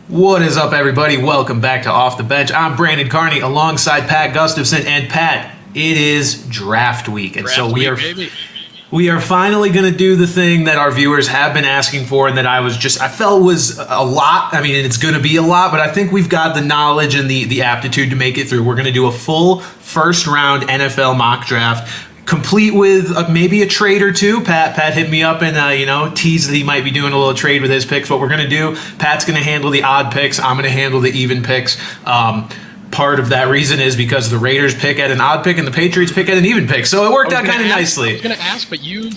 What is up, everybody? Welcome back to Off the Bench. I'm Brandon Carney alongside Pat Gustafson. And Pat, it is draft week. And so we are finally going to do the thing that our viewers have been asking for and that I felt was a lot. I mean, it's going to be a lot, but I think we've got the knowledge and the aptitude to make it through. We're going to do a full first round NFL mock draft, complete with maybe a trade or two. Pat hit me up and teased that he might be doing a little trade with his picks. What we're going to do, Pat's going to handle the odd picks. I'm going to handle the even picks. Part of that reason is because the Raiders pick at an odd pick and the Patriots pick at an even pick. So it worked out kind of nicely. I was going to ask, but you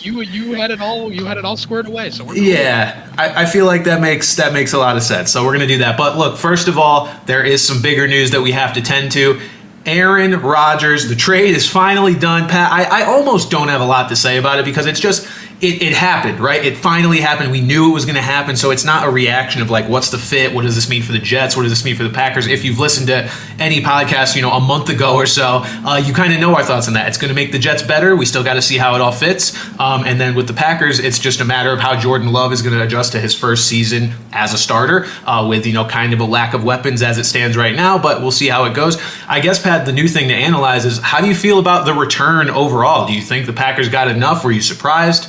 had it all squared away. So we're yeah, I feel like that makes a lot of sense. So we're going to do that. But look, first of all, there is some bigger news that we have to tend to. Aaron Rodgers, the trade is finally done. Pat, I almost don't have a lot to say about it because it's just, it happened, right? It finally happened. We knew it was going to happen, so it's not a reaction of like, what's the fit? What does this mean for the Jets? What does this mean for the Packers? If you've listened to any podcast, a month ago or so, you kind of know our thoughts on that. It's going to make the Jets better. We still got to see how it all fits. And then with the Packers, it's just a matter of how Jordan Love is going to adjust to his first season as a starter with, kind of a lack of weapons as it stands right now, but we'll see how it goes. I guess, Pat, the new thing to analyze is how do you feel about the return overall? Do you think the Packers got enough? Were you surprised?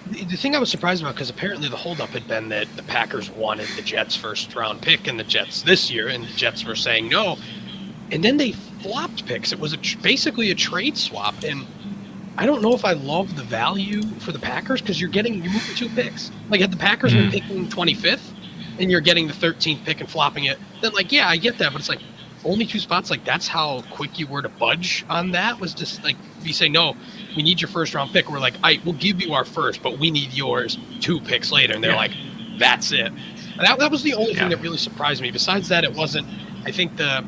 The thing I was surprised about, because apparently the holdup had been that the Packers wanted the Jets' first-round pick and the Jets this year, and the Jets were saying no. And then they flopped picks. It was basically a trade swap, and I don't know if I love the value for the Packers because you're moving two picks. Like, had the Packers been picking 25th and you're getting the 13th pick and flopping it, then, yeah, I get that, but it's like, only two spots, that's how quick you were to budge on that, was just you say, no, we need your first round pick. We're like, we'll give you our first, but we need yours 2 picks later. And they're like, that's it. And that was the only thing that really surprised me. Besides that, I think the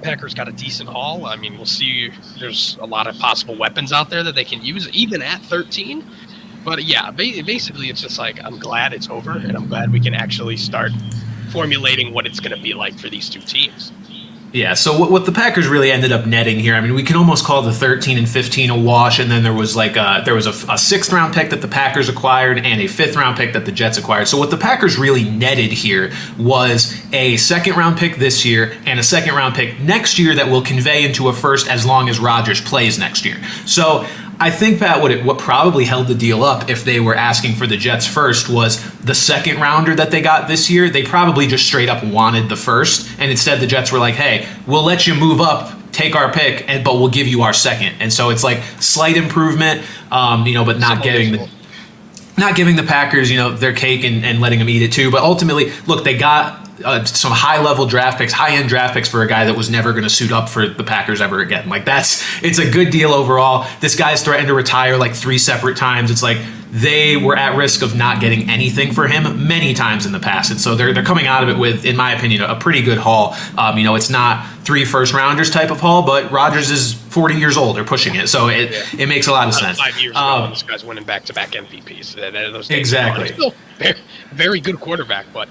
Packers got a decent haul. I mean, we'll see. There's a lot of possible weapons out there that they can use, even at 13. But yeah, basically it's just I'm glad it's over, and I'm glad we can actually start formulating what it's going to be like for these two teams. Yeah, so what the Packers really ended up netting here, I mean, we can almost call the 13 and 15 a wash, and then there was a 6th round pick that the Packers acquired and a 5th round pick that the Jets acquired. So what the Packers really netted here was a 2nd round pick this year and a 2nd round pick next year that will convey into a first as long as Rodgers plays next year. So I think, Pat, what probably held the deal up if they were asking for the Jets first was the 2nd rounder that they got this year. They probably just straight up wanted the first, and instead the Jets were like, hey, we'll let you move up, take our pick, but we'll give you our 2nd. And so it's slight improvement, but not giving the Packers, their cake and letting them eat it too. But ultimately, look, they got some high-end draft picks for a guy that was never going to suit up for the Packers ever again. It's a good deal overall. This guy's threatened to retire 3 separate times. It's they were at risk of not getting anything for him many times in the past. And so they're coming out of it with, in my opinion, a pretty good haul. It's not 3 first-rounders type of haul, but Rodgers is 40 years old. They're pushing it. So it makes a lot of sense. 5 years ago, this guy's winning back-to-back MVPs. Those days exactly. Still very good quarterback, but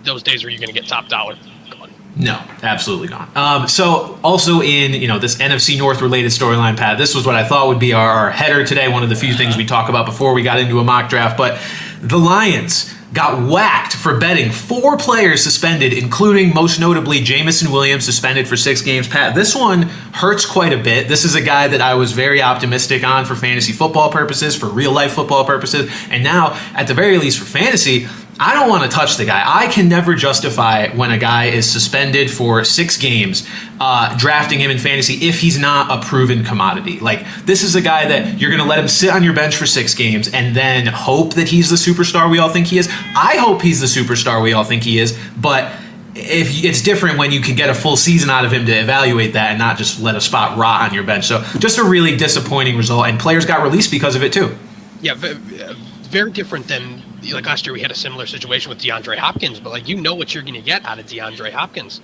those days where you're going to get top dollar, gone. No, absolutely gone. So also in this NFC North related storyline, Pat, this was what I thought would be our header today, one of the few things we talk about before we got into a mock draft, but the Lions got whacked for betting 4 players suspended, including most notably Jamison Williams, suspended for 6 games. Pat, this one hurts quite a bit. This is a guy that I was very optimistic on for fantasy football purposes, for real life football purposes, and now at the very least for fantasy, I don't want to touch the guy. I can never justify when a guy is suspended for 6 games, drafting him in fantasy if he's not a proven commodity. This is a guy that you're going to let him sit on your bench for 6 games and then hope that he's the superstar we all think he is. I hope he's the superstar we all think he is, but if it's different when you can get a full season out of him to evaluate that and not just let a spot rot on your bench. So just a really disappointing result, and players got released because of it too. Yeah, very different than last year. We had a similar situation with DeAndre Hopkins, but what you're going to get out of DeAndre Hopkins.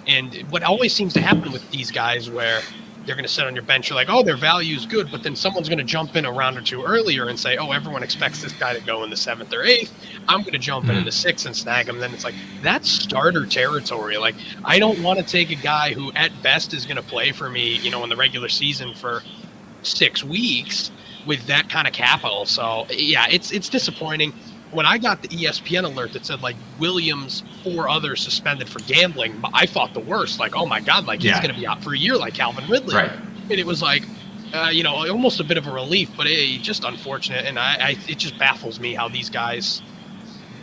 And what always seems to happen with these guys where they're going to sit on your bench, you're like, oh, their value is good, but then someone's going to jump in a round or 2 earlier and say, oh, everyone expects this guy to go in the 7th or 8th. I'm going to jump in the 6th and snag him. Then it's that's starter territory. I don't want to take a guy who at best is going to play for me, in the regular season for 6 weeks with that kind of capital. So yeah, it's disappointing. when I got the ESPN alert that said like Williams, 4 others suspended for gambling, I thought the worst. Like, oh my God, like he's going to be out for a year like Calvin Ridley. Right. And it was like, almost a bit of a relief, but just unfortunate. And it just baffles me how these guys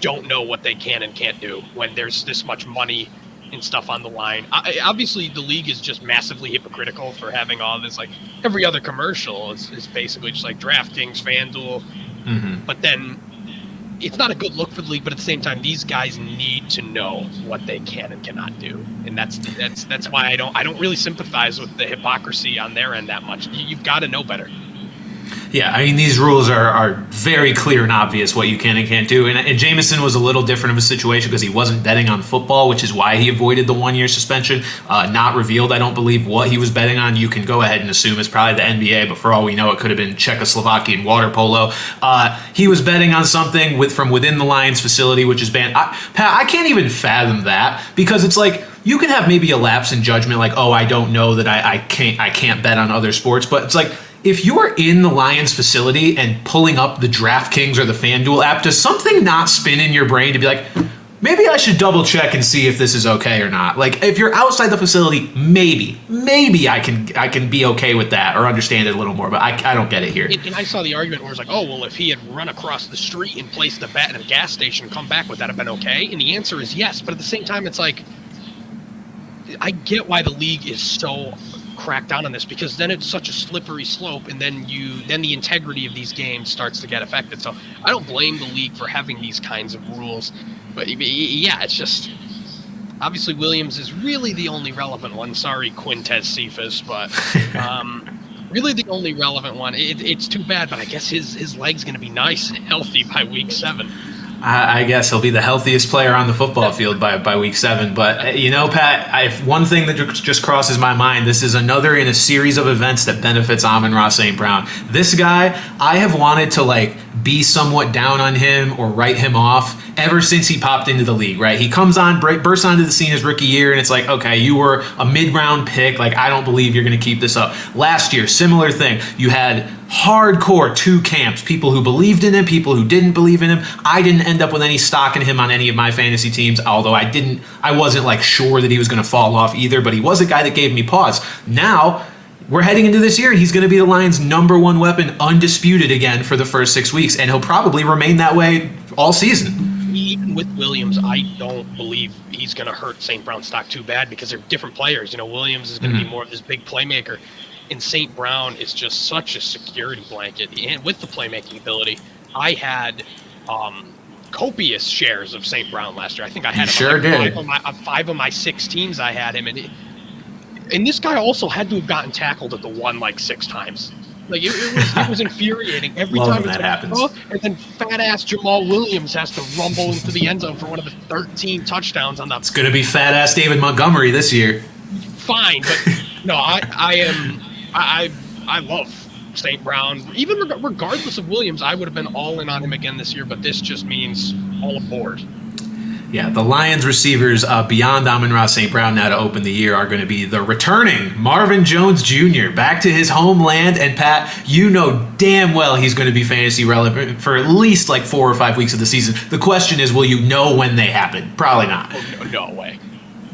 don't know what they can and can't do when there's this much money and stuff on the line. Obviously, the league is just massively hypocritical for having all this. Like every other commercial is basically just like DraftKings, FanDuel. Mm-hmm. But then it's not a good look for the league. But at the same time, these guys need to know what they can and cannot do, and that's why I don't really sympathize with the hypocrisy on their end that much. You've got to know better. Yeah, I mean, these rules are very clear and obvious what you can and can't do. And Jameson was a little different of a situation because he wasn't betting on football, which is why he avoided the 1-year suspension. Not revealed, I don't believe, what he was betting on. You can go ahead and assume it's probably the NBA, but for all we know, it could have been Czechoslovakian water polo. He was betting on something from within the Lions facility, which is banned. Pat, I can't even fathom that because it's like, you can have maybe a lapse in judgment, like, oh, I don't know that I can't bet on other sports, but it's like, if you're in the Lions facility and pulling up the DraftKings or the FanDuel app, does something not spin in your brain to be like, maybe I should double check and see if this is okay or not? Like, if you're outside the facility, maybe I can be okay with that or understand it a little more, but I don't get it here. And I saw the argument where it's like, oh, well, if he had run across the street and placed a bet at a gas station and come back, would that have been okay? And the answer is yes, but at the same time, it's like, I get why the league is so crack down on this, because then it's such a slippery slope, and then the integrity of these games starts to get affected. So I don't blame the league for having these kinds of rules, but yeah, it's just obviously Williams is really the only relevant one. Sorry, Quintez Cephas, but really the only relevant one. It's too bad, but I guess his leg's going to be nice and healthy by week 7. I guess he'll be the healthiest player on the football field by week 7. But, Pat, one thing that just crosses my mind, this is another in a series of events that benefits Amon-Ra St. Brown. This guy, I have wanted to, be somewhat down on him or write him off ever since he popped into the league, right? He comes on, bursts onto the scene his rookie year, and it's like, okay, you were a mid-round pick. I don't believe you're going to keep this up. Last year, similar thing. You had hardcore 2 camps, people who believed in him, people who didn't believe in him. I didn't end up with any stock in him on any of my fantasy teams, although I wasn't sure that he was going to fall off either, but he was a guy that gave me pause. Now, we're heading into this year, and he's going to be the Lions' #1 weapon, undisputed again for the first 6 weeks, and he'll probably remain that way all season. Even with Williams, I don't believe he's going to hurt St. Brown's stock too bad because they're different players. Williams is going to be more of this big playmaker, and St. Brown is just such a security blanket. And with the playmaking ability, I had copious shares of St. Brown last year. I think I had him 5 of my 6 teams. I had him, and this guy also had to have gotten tackled at the 1 6 times. It was infuriating every time that happens. And then fat ass Jamal Williams has to rumble into the end zone for one of the 13 touchdowns on the. It's going to be fat ass David Montgomery this year. Fine, but no, I love St. Brown. Even regardless of Williams, I would have been all in on him again this year. But this just means all aboard. Yeah, the Lions receivers beyond Amon-Ra St. Brown now to open the year are going to be the returning Marvin Jones Jr. back to his homeland. And Pat, you know damn well he's going to be fantasy relevant for at least 4 or 5 weeks of the season. The question is, will you know when they happen? Probably not. Oh, no way.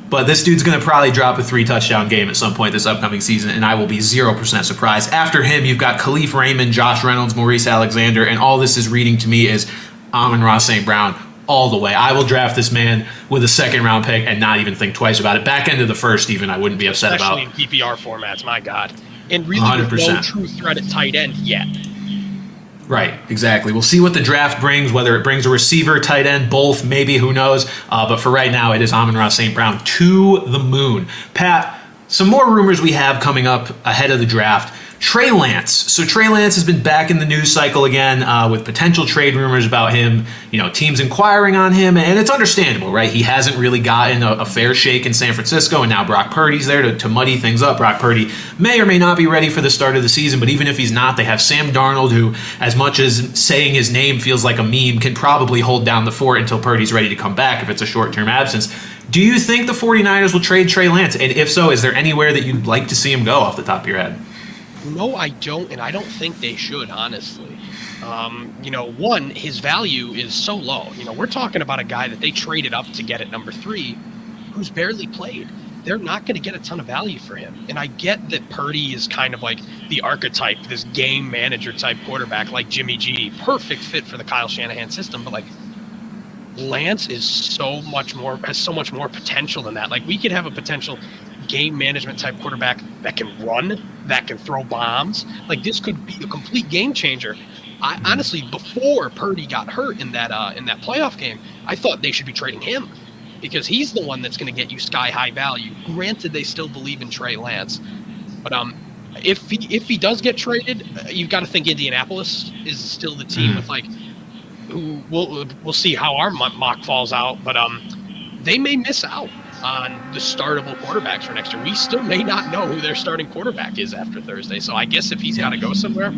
But this dude's going to probably drop a 3-touchdown game at some point this upcoming season, and I will be 0% surprised. After him, you've got Khalif Raymond, Josh Reynolds, Maurice Alexander, and all this is reading to me is Amon-Ra St. Brown all the way. I will draft this man with a 2nd-round pick and not even think twice about it. Back end of the 1st, even, I wouldn't be upset about. Especially in PPR formats, my God. And really, 100%. there's no true threat at tight end yet. Right, exactly. We'll see what the draft brings, whether it brings a receiver, tight end, both, maybe, who knows. But for right now, it is Amon-Ra St. Brown to the moon. Pat, some more rumors we have coming up ahead of the draft. Trey Lance. So Trey Lance has been back in the news cycle again with potential trade rumors about him, teams inquiring on him, and it's understandable, right? He hasn't really gotten a fair shake in San Francisco, and now Brock Purdy's there to muddy things up. Brock Purdy may or may not be ready for the start of the season, but even if he's not, they have Sam Darnold, who, as much as saying his name feels like a meme, can probably hold down the fort until Purdy's ready to come back if it's a short-term absence. Do you think the 49ers will trade Trey Lance? And if so, is there anywhere that you'd like to see him go off the top of your head? No, I don't, and I don't think they should, honestly. One, his value is so low. We're talking about a guy that they traded up to get at number 3, who's barely played. They're not going to get a ton of value for him. And I get that Purdy is kind of like the archetype, this game manager type quarterback like Jimmy G, perfect fit for the Kyle Shanahan system. But like Lance is has so much more potential than that. Like we could have a potential game management type quarterback that can run, that can throw bombs. Like this could be a complete game changer. I honestly, before Purdy got hurt in that playoff game, I thought they should be trading him because he's the one that's going to get you sky high value. Granted, they still believe in Trey Lance, but if he does get traded, you've got to think Indianapolis is still the team with like who we'll see how our mock falls out, but they may miss out on the startable quarterbacks for next year. We still may not know who their starting quarterback is after Thursday. So I guess if he's got to go somewhere,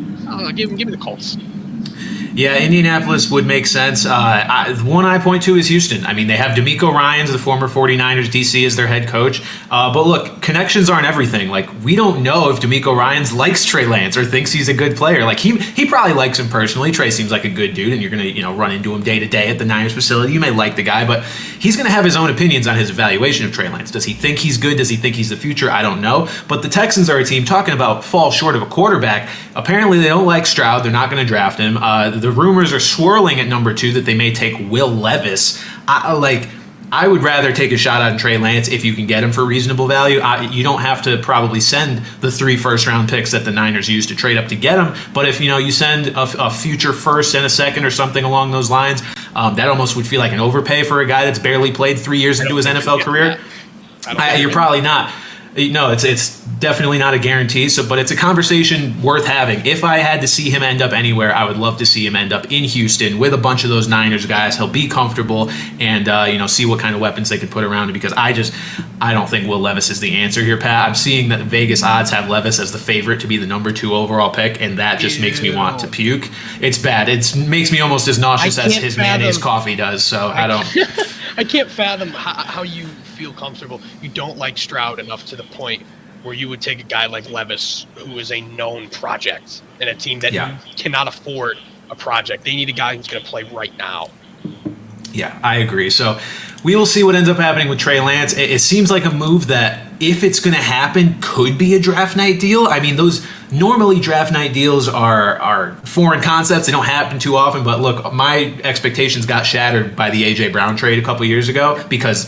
give me the Colts. Yeah, Indianapolis would make sense. One I point to is Houston. I mean, they have DeMeco Ryans, the former 49ers DC, as their head coach. But look, connections aren't everything. Like, we don't know if DeMeco Ryans likes Trey Lance or thinks he's a good player. Like, he probably likes him personally. Trey seems like a good dude, and you're going to run into him day to day at the Niners facility. You may like the guy, but he's going to have his own opinions on his evaluation of Trey Lance. Does he think he's good? Does he think he's the future? I don't know. But the Texans are a team talking about fall short of a quarterback. Apparently, they don't like Stroud. They're not going to draft him. The rumors are swirling at number 2 that they may take Will Levis. I would rather take a shot on Trey Lance if you can get him for reasonable value. You don't have to probably send the 3 first-round picks that the Niners used to trade up to get him. But if you send a future first and a second or something along those lines, that almost would feel like an overpay for a guy that's barely played 3 years into his NFL career. You're probably not. No, it's definitely not a guarantee. But it's a conversation worth having. If I had to see him end up anywhere, I would love to see him end up in Houston with a bunch of those Niners guys. He'll be comfortable and see what kind of weapons they could put around him. Because I don't think Will Levis is the answer here, Pat. I'm seeing that Vegas odds have Levis as the favorite to be the number 2 overall pick, and that just makes me want to puke. It's bad. It makes me almost as nauseous as his mayonnaise coffee does. So I don't. I can't fathom how you feel comfortable. You don't like Stroud enough to the point where you would take a guy like Levis, who is a known project, and a team that cannot afford a project. They need a guy who's going to play right now. Yeah, I agree. So we will see what ends up happening with Trey Lance. It seems like a move that, if it's going to happen, could be a draft night deal. I mean, those normally draft night deals are foreign concepts. They don't happen too often. But look, my expectations got shattered by the A.J. Brown trade a couple years ago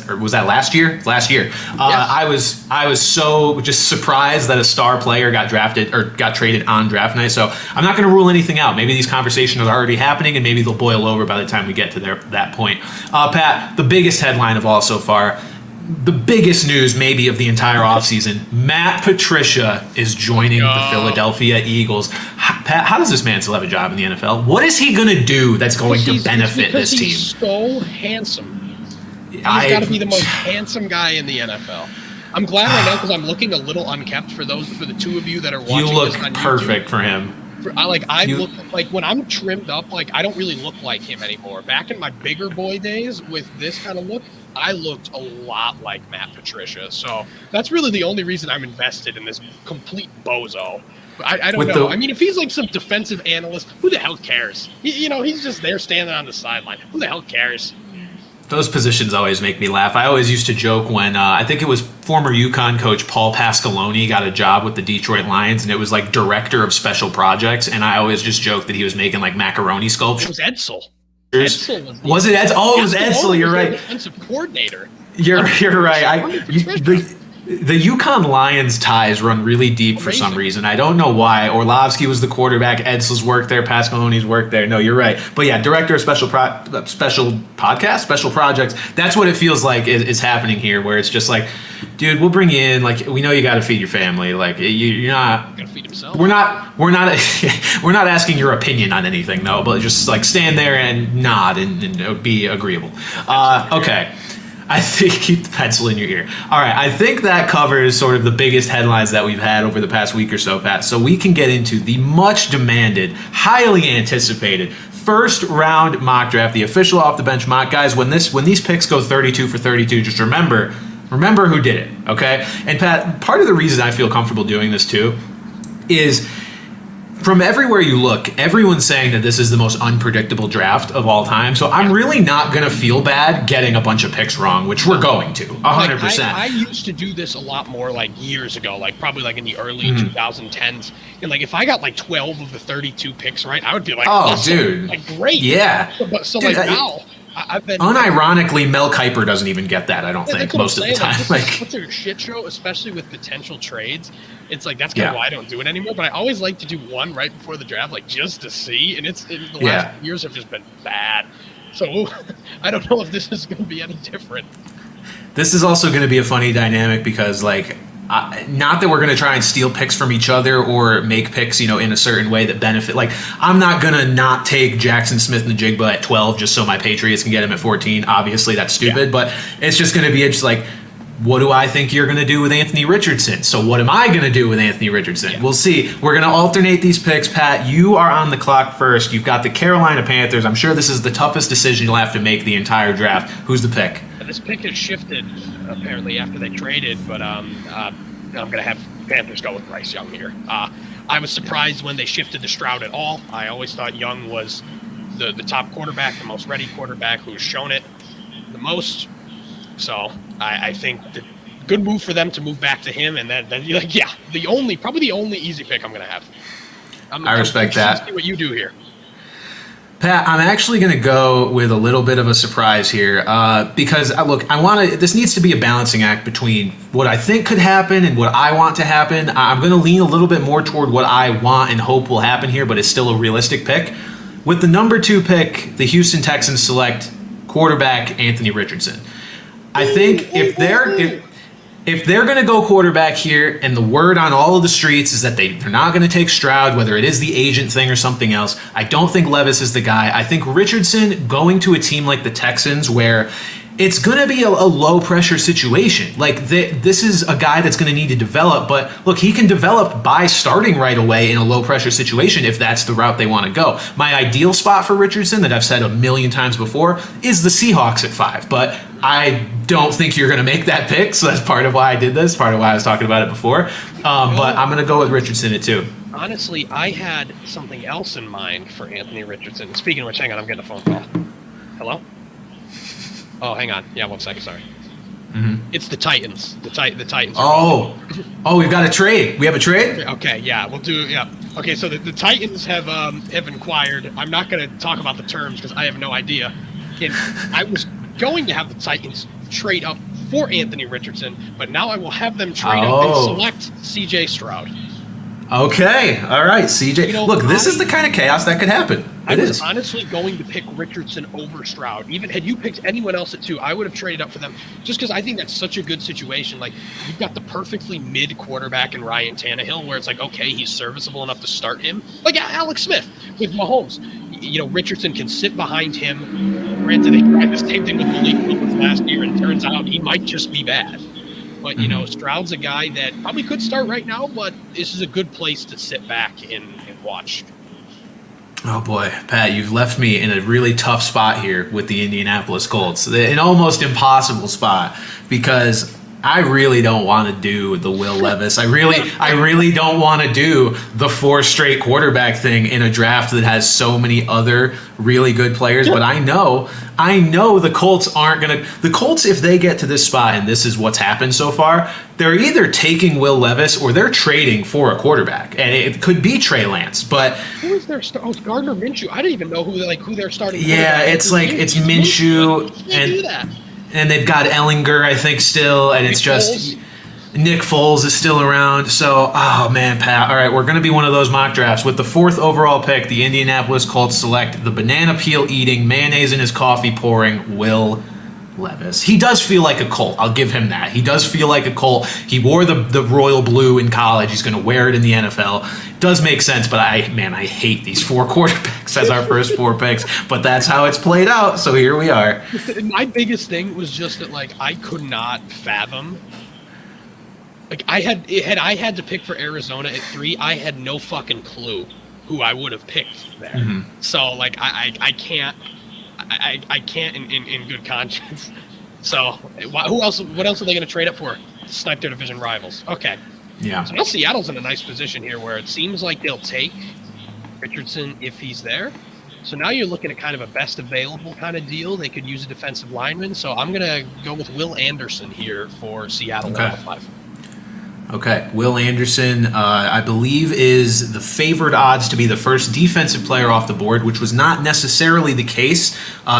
or was that last year? Last year. Yes. I was so just surprised that a star player got drafted or got traded on draft night. So I'm not going to rule anything out. Maybe these conversations are already happening, and maybe they'll boil over by the time we get to that point. Pat, the biggest headline of all so far, the biggest news maybe of the entire offseason, Matt Patricia is joining the Philadelphia Eagles. Pat, how does this man still have a job in the NFL? What is he going to do that's going to benefit this team? He's so handsome. He's got to be the most handsome guy in the NFL. I'm glad right now because I'm looking a little unkempt for the 2 of you that are watching. You look this on perfect YouTube. for him. I look like when I'm trimmed up, like I don't really look like him anymore. Back in my bigger boy days with this kind of look, I looked a lot like Matt Patricia. So that's really the only reason I'm invested in this complete bozo. I don't know. I mean, if he's like some defensive analyst, who the hell cares? He's just there standing on the sideline. Who the hell cares? Those positions always make me laugh. I always used to joke when I think it was former UConn coach Paul Pasqualoni got a job with the Detroit Lions, and it was like director of special projects. And I always just joked that he was making like macaroni sculptures. It was Edsel. Was it Edsel? Oh, it was Edsel. You're right. Defensive coordinator. You're right. The UConn Lions ties run really deep for some reason. I don't know why. Orlovsky was the quarterback. Edsel's worked there. Pasqualoni's worked there. No, you're right. But yeah, director of special projects. That's what it feels like is happening here, where it's just like, dude, we'll bring you in. Like, we know you got to feed your family. Like, you're not. Got to feed himself. We're not we're not asking your opinion on anything, though. But just like stand there and nod and be agreeable. Okay. I think keep the pencil in your ear. All right, I think that covers sort of the biggest headlines that we've had over the past week or so, Pat. So we can get into the much demanded, highly anticipated first round mock draft, the official off the bench mock. Guys, when these picks go 32 for 32, just remember who did it, okay? And Pat, part of the reason I feel comfortable doing this too is from everywhere you look, everyone's saying that this is the most unpredictable draft of all time. So I'm really not going to feel bad getting a bunch of picks wrong, which we're going to 100%. I used to do this a lot more like years ago, like probably like in the early 2010s. And like if I got like 12 of the 32 picks right, I would be like, oh, awesome. dude. Like great. Yeah. So dude, like now, I've been unironically, Mel Kiper doesn't even get that, I don't think, most of the time. Like, what's a shit show, especially with potential trades. It's like that's kind of why I don't do it anymore. But I always like to do one right before the draft, like just to see. And the last years have just been bad. So I don't know if this is going to be any different. This is also going to be a funny dynamic because, like, not that we're going to try and steal picks from each other or make picks, in a certain way that benefit. Like, I'm not going to not take Jackson Smith-Njigba at 12 just so my Patriots can get him at 14. Obviously, that's stupid, but it's just going to be just like, what do I think you're going to do with Anthony Richardson? So what am I going to do with Anthony Richardson? Yeah. We'll see. We're going to alternate these picks. Pat, you are on the clock first. You've got the Carolina Panthers. I'm sure this is the toughest decision you'll have to make the entire draft. Who's the pick? This pick has shifted, apparently, after they traded, but I'm going to have Panthers go with Bryce Young here. I was surprised when they shifted to Stroud at all. I always thought Young was the top quarterback, the most ready quarterback who's shown it the most. So I think the good move for them to move back to him, and then you're like, probably the only easy pick I'm going to have. I respect that. See what you do here. Pat, I'm actually going to go with a little bit of a surprise here because, look, this needs to be a balancing act between what I think could happen and what I want to happen. I'm going to lean a little bit more toward what I want and hope will happen here, but it's still a realistic pick. With the number 2 pick, the Houston Texans select quarterback Anthony Richardson. I think if they're going to go quarterback here, and the word on all of the streets is that they're not going to take Stroud, whether it is the agent thing or something else, I don't think Levis is the guy. I think Richardson going to a team like the Texans where it's going to be a low-pressure situation. Like, this is a guy that's going to need to develop, but look, he can develop by starting right away in a low-pressure situation if that's the route they want to go. My ideal spot for Richardson, that I've said a million times before, is the Seahawks at 5, but I don't think you're going to make that pick, so that's part of why I did this, part of why I was talking about it before. But I'm going to go with Richardson at 2. Honestly, I had something else in mind for Anthony Richardson. Speaking of which, hang on, I'm getting a phone call. Hello? Oh, hang on. Yeah, 1 second, sorry. Mm-hmm. It's the Titans. The Titans. Oh, we've got a trade. We have a trade? Okay, yeah, we'll do, yeah. Okay, so the Titans have inquired. I'm not going to talk about the terms because I have no idea. And I was going to have the Titans trade up for Anthony Richardson, but now I will have them trade up and select C.J. Stroud. Okay, all right, CJ. Look, this is the kind of chaos that could happen. I was honestly going to pick Richardson over Stroud. Even had you picked anyone else at 2, I would have traded up for them just because I think that's such a good situation. Like, you've got the perfectly mid quarterback in Ryan Tannehill where it's like, okay, he's serviceable enough to start him. Like Alex Smith with Mahomes. Richardson can sit behind him. Granted, they tried the same thing with Malik Willis last year, and it turns out he might just be bad. But, Stroud's a guy that probably could start right now, but this is a good place to sit back and watch. Oh, boy, Pat, you've left me in a really tough spot here with the Indianapolis Colts. An almost impossible spot because I really don't want to do the Will Levis. I really don't want to do the 4 straight quarterback thing in a draft that has so many other really good players. But I know the Colts aren't going to – the Colts, if they get to this spot, and this is what's happened so far, they're either taking Will Levis or they're trading for a quarterback. And it could be Trey Lance, but – who is their it's Gardner Minshew. I didn't even know who they're starting. Yeah, it's Minshew. And do that. And they've got Ellinger, I think, still, and it's just Nick Foles is still around. So, oh, man, Pat. All right, we're going to be one of those mock drafts. With the 4th overall pick, the Indianapolis Colts select the banana peel eating, mayonnaise in his coffee pouring Will Levis. He does feel like a Colt. I'll give him that. He does feel like a Colt. He wore the royal blue in college. He's going to wear it in the NFL. Does make sense, but I hate these 4 quarterbacks as our first 4 picks. But that's how it's played out, so here we are. My biggest thing was just that, like, I could not fathom. Like, I had to pick for Arizona at 3, I had no fucking clue who I would have picked there. Mm-hmm. So, like, I can't. I can't in good conscience. So, who else? What else are they going to trade up for? Snipe their division rivals. Okay. Yeah. So now Seattle's in a nice position here where it seems like they'll take Richardson if he's there. So now you're looking at kind of a best available kind of deal. They could use a defensive lineman. So I'm going to go with Will Anderson here for Seattle 105. Okay, Will Anderson, I believe, is the favored odds to be the first defensive player off the board, which was not necessarily the case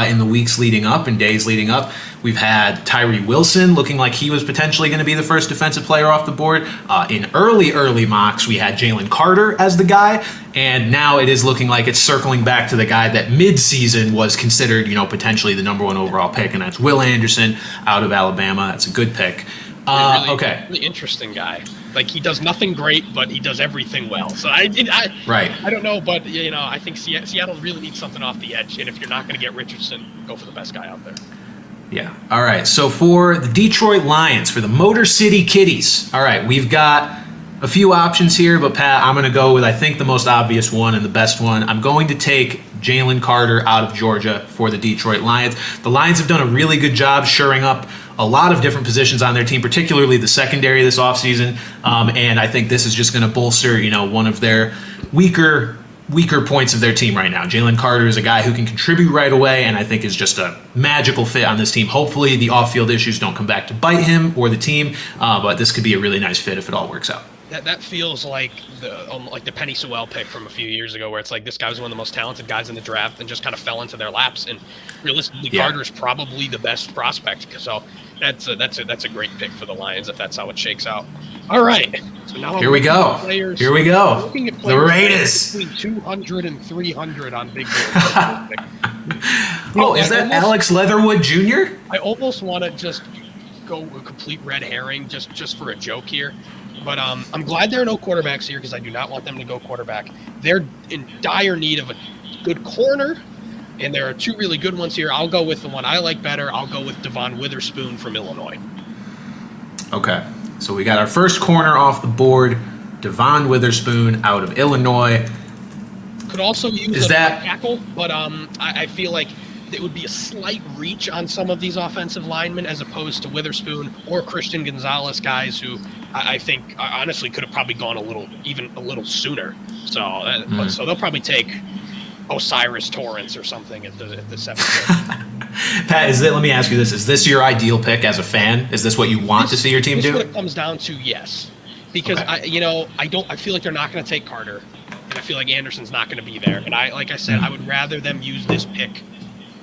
in the weeks leading up and days leading up. We've had Tyree Wilson looking like he was potentially going to be the first defensive player off the board. In early mocks, we had Jalen Carter as the guy, and now it is looking like it's circling back to the guy that mid-season was considered, potentially the number 1 overall pick, and that's Will Anderson out of Alabama. That's a good pick. Really interesting guy. Like, he does nothing great, but he does everything well. So I don't know, but I think Seattle really needs something off the edge. And if you're not going to get Richardson, go for the best guy out there. Yeah. All right. So for the Detroit Lions, for the Motor City Kitties, all right, we've got a few options here, but Pat, I'm going to go with, I think, the most obvious one and the best one. I'm going to take Jalen Carter out of Georgia for the Detroit Lions. The Lions have done a really good job shoring up a lot of different positions on their team, particularly the secondary this offseason. And I think this is just going to bolster, one of their weaker points of their team right now. Jalen Carter is a guy who can contribute right away, and I think is just a magical fit on this team. Hopefully the off-field issues don't come back to bite him or the team, but this could be a really nice fit if it all works out. That feels like the Penny Sewell pick from a few years ago, where it's like this guy was one of the most talented guys in the draft and just kind of fell into their laps. And realistically, Carter is probably the best prospect. So that's a great pick for the Lions if that's how it shakes out. All right, so now Here we go. Looking at the Raiders between 200 and 300 on big board. Is that Alex Leatherwood Jr.? I almost want to just go a complete red herring just for a joke here. But I'm glad there are no quarterbacks here because I do not want them to go quarterback. They're in dire need of a good corner, and there are 2 really good ones here. I'll go with the one I like better. I'll go with Devon Witherspoon from Illinois. Okay, so we got our first corner off the board, Devon Witherspoon out of Illinois. Could also use a tackle, but I feel like it would be a slight reach on some of these offensive linemen as opposed to Witherspoon or Christian Gonzalez, guys who I think honestly could have probably gone a little sooner. So so they'll probably take Osiris Torrance or something at the 7th. Pat, let me ask you this: is this your ideal pick as a fan? Is this what you want to see your team do? What it comes down to, yes, because I feel like they're not going to take Carter, and I feel like Anderson's not going to be there. And like I said, I would rather them use this pick.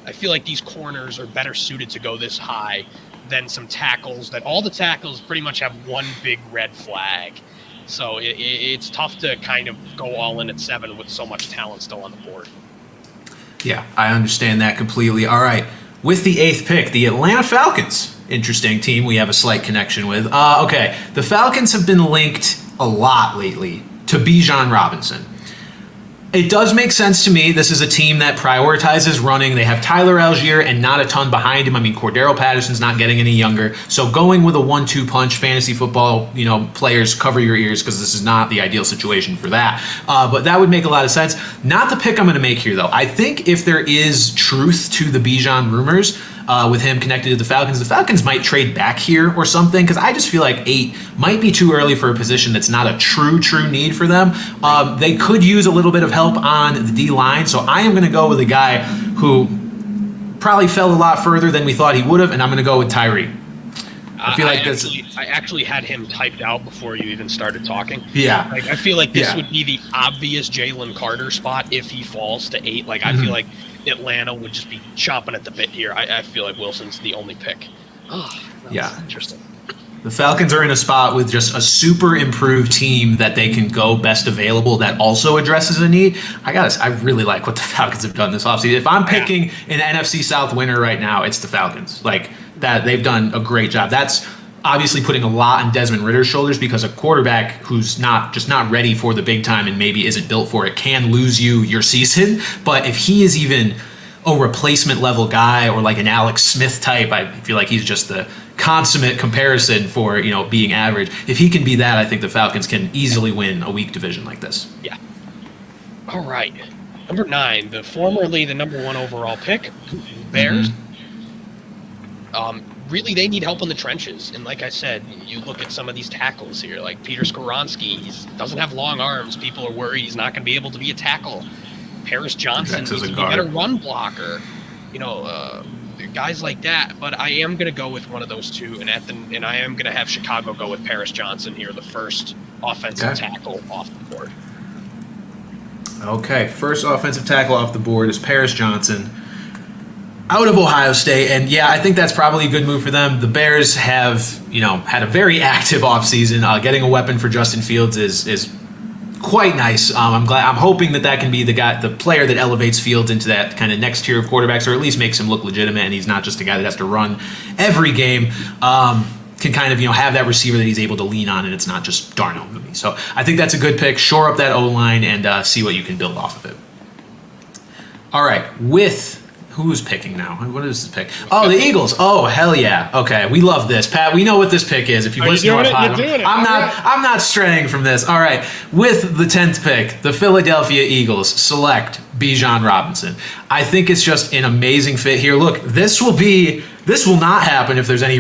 I feel like these corners are better suited to go this high than some tackles that all the tackles pretty much have one big red flag. So it's tough to kind of go all in at 7 with so much talent still on the board. Yeah, I understand that completely. All right, with the 8th pick, the Atlanta Falcons. Interesting team we have a slight connection with. Okay, the Falcons have been linked a lot lately to Bijan Robinson. It does make sense to me. This is a team that prioritizes running. They have Tyler Algier and not a ton behind him. I mean, Cordero Patterson's not getting any younger. So going with a 1-2 punch, fantasy football, players, cover your ears because this is not the ideal situation for that. But that would make a lot of sense. Not the pick I'm going to make here, though. I think if there is truth to the Bijan rumors, with him connected to the Falcons might trade back here or something, because I just feel like 8 might be too early for a position that's not a true need for them. They could use a little bit of help on the D-line, so I am going to go with a guy who probably fell a lot further than we thought he would have, and I'm going to go with Tyree. I actually had him typed out before you even started talking. Yeah. I feel like this would be the obvious Jalen Carter spot if he falls to 8. I feel like Atlanta would just be chomping at the bit here. I feel like Wilson's the only pick. That's interesting. The Falcons are in a spot with just a super improved team that they can go best available that also addresses a need. I really like what the Falcons have done this offseason. If I'm picking an NFC South winner right now, it's the Falcons. That they've done a great job. That's obviously putting a lot on Desmond Ritter's shoulders, because a quarterback who's not ready for the big time and maybe isn't built for it can lose you your season. But if he is even a replacement level guy or like an Alex Smith type, I feel like he's just the consummate comparison for being average. If he can be that, I think the Falcons can easily win a weak division like this. Yeah. All right. Number 9, formerly the number 1 overall pick, Bears. really they need help in the trenches. And like I said, you look at some of these tackles here, like Peter Skoronski, he doesn't have long arms. People are worried he's not going to be able to be a tackle. Paris Johnson needs to be a better run blocker. Guys like that. But I am going to go with one of those two, and I am going to have Chicago go with Paris Johnson here, the first offensive tackle off the board. Okay, first offensive tackle off the board is Paris Johnson out of Ohio State. And yeah, I think that's probably a good move for them. The Bears have, had a very active offseason. Getting a weapon for Justin Fields is quite nice. I'm hoping that can be the player that elevates Fields into that kind of next tier of quarterbacks, or at least makes him look legitimate, and he's not just a guy that has to run every game. Can kind of have that receiver that he's able to lean on, and it's not just Darnold movie. So I think that's a good pick. Shore up that O-line and see what you can build off of it. All right, who's picking now? What is this pick? Oh, the Eagles. Oh, hell yeah. Okay, we love this, Pat. We know what this pick is. If you've listened to our podcast, I'm not straying from this. All right, with the 10th pick, the Philadelphia Eagles select Bijan Robinson. I think it's just an amazing fit here. Look, this will not happen if there's any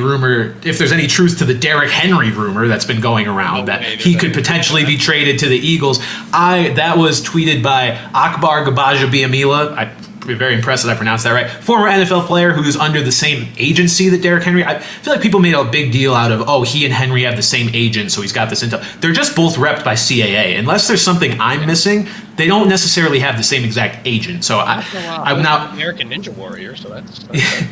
truth to the Derrick Henry rumor that's been going around that he could potentially be traded to the Eagles. That was tweeted by Akbar Gabaja Biamila. I'm very impressed that I pronounced that right. Former NFL player who's under the same agency that Derrick Henry. I feel like people made a big deal out of, he and Henry have the same agent, so he's got this intel. They're just both repped by CAA. Unless there's something I'm missing, they don't necessarily have the same exact agent. So I'm not American Ninja Warrior, so that's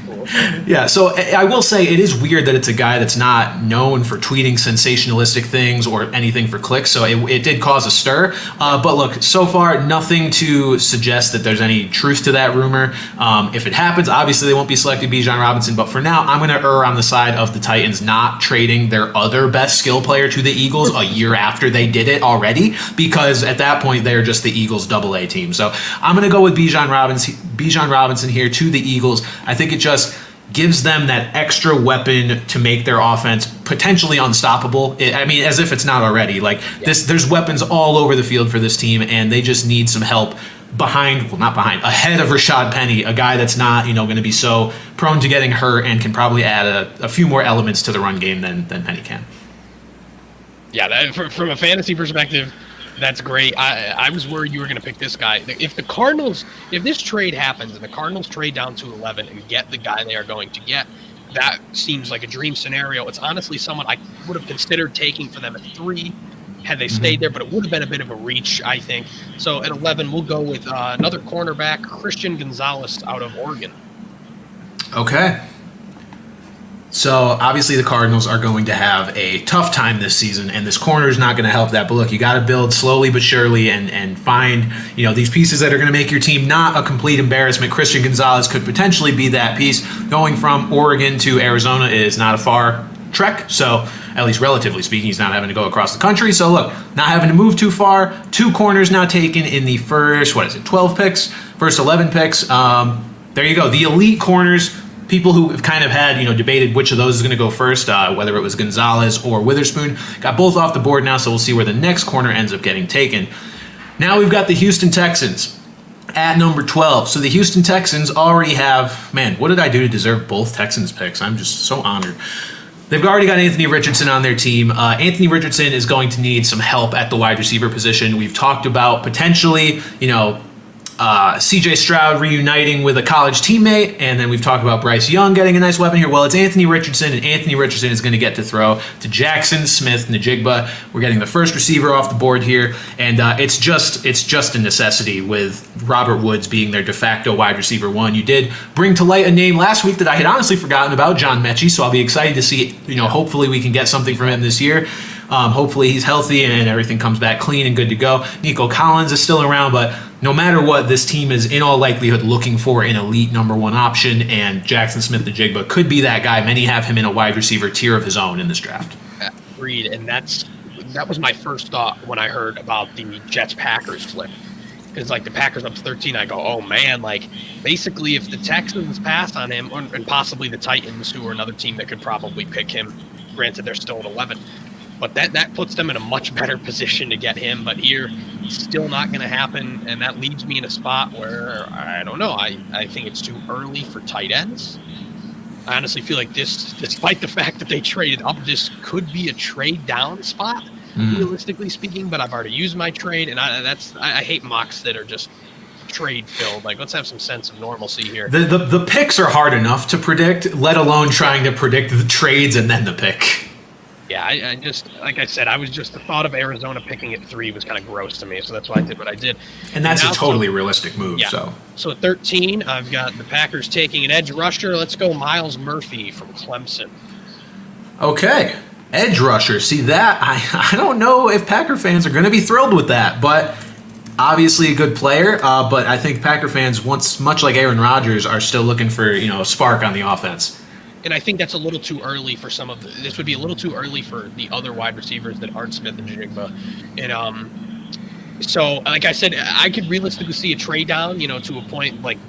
cool. Yeah, so I will say it is weird that it's a guy that's not known for tweeting sensationalistic things or anything for clicks, so it did cause a stir. But look, so far, nothing to suggest that there's any truth to that rumor. If it happens, obviously they won't be selecting Bijan Robinson, but for now, I'm going to err on the side of the Titans not trading their other best skill player to the Eagles a year after they did it already, because at that point, they're just the Eagles AA team. So I'm going to go with Bijan Robinson here to the Eagles. I think it just gives them that extra weapon to make their offense potentially unstoppable. As if it's not already. There's weapons all over the field for this team, and they just need some help ahead of Rashad Penny, a guy that's not, going to be so prone to getting hurt and can probably add a few more elements to the run game than Penny can. Yeah, from a fantasy perspective, that's great. I was worried you were going to pick this guy. If this trade happens and the Cardinals trade down to 11 and get the guy they are going to get, that seems like a dream scenario. It's honestly someone I would have considered taking for them at 3 had they stayed there, but it would have been a bit of a reach, I think. So at 11, we'll go with another cornerback, Christian Gonzalez out of Oregon. Okay. So obviously the Cardinals are going to have a tough time this season, and this corner is not going to help that. But look, you got to build slowly but surely and find these pieces that are going to make your team not a complete embarrassment. Christian Gonzalez could potentially be that piece. Going from Oregon to Arizona is not a far trek, so at least relatively speaking, he's not having to go across the country. So look, not having to move too far. 2 corners now taken in the first 12 picks, first 11 picks. There you go, the elite corners. People who have kind of had, debated which of those is going to go first, whether it was Gonzalez or Witherspoon, got both off the board now, so we'll see where the next corner ends up getting taken. Now we've got the Houston Texans at number 12. So the Houston Texans already have, what did I do to deserve both Texans picks? I'm just so honored. They've already got Anthony Richardson on their team. Anthony Richardson is going to need some help at the wide receiver position. We've talked about potentially, C.J. Stroud reuniting with a college teammate, and then we've talked about Bryce Young getting a nice weapon here. Well, it's Anthony Richardson, and Anthony Richardson is going to get to throw to Jackson Smith-Njigba. We're getting the first receiver off the board here, and it's just a necessity with Robert Woods being their de facto wide receiver 1. You did bring to light a name last week that I had honestly forgotten about, John Mechie, so I'll be excited to see, hopefully we can get something from him this year. Hopefully he's healthy and everything comes back clean and good to go. Nico Collins is still around, but no matter what, this team is in all likelihood looking for an elite number 1 option, and Jackson Smith-Njigba could be that guy. Many have him in a wide receiver tier of his own in this draft. Agreed, and that was my first thought when I heard about the Jets-Packers flip. Because, the Packers up to 13, I go, oh, man, basically if the Texans pass on him, and possibly the Titans, who are another team that could probably pick him, granted they're still at 11, but that puts them in a much better position to get him. But here, still not going to happen, and that leaves me in a spot where, I don't know, I think it's too early for tight ends. I honestly feel like this, despite the fact that they traded up, this could be a trade down spot, realistically speaking. But I've already used my trade, and I hate mocks that are just trade filled. Like, let's have some sense of normalcy here. The picks are hard enough to predict, let alone trying to predict the trades and then the pick. Yeah, I just, like I said, the thought of Arizona picking at 3 was kind of gross to me, so that's why I did what I did. And that's a totally realistic move. Yeah. So at 13, I've got the Packers taking an edge rusher. Let's go Miles Murphy from Clemson. Okay, edge rusher. See that? I don't know if Packer fans are going to be thrilled with that, but obviously a good player. But I think Packer fans, much like Aaron Rodgers, are still looking for a spark on the offense. And I think that's a little too early for this would be a little too early for the other wide receivers that aren't Smith and Jigba. And so, like I said, I could realistically see a trade down, to a point like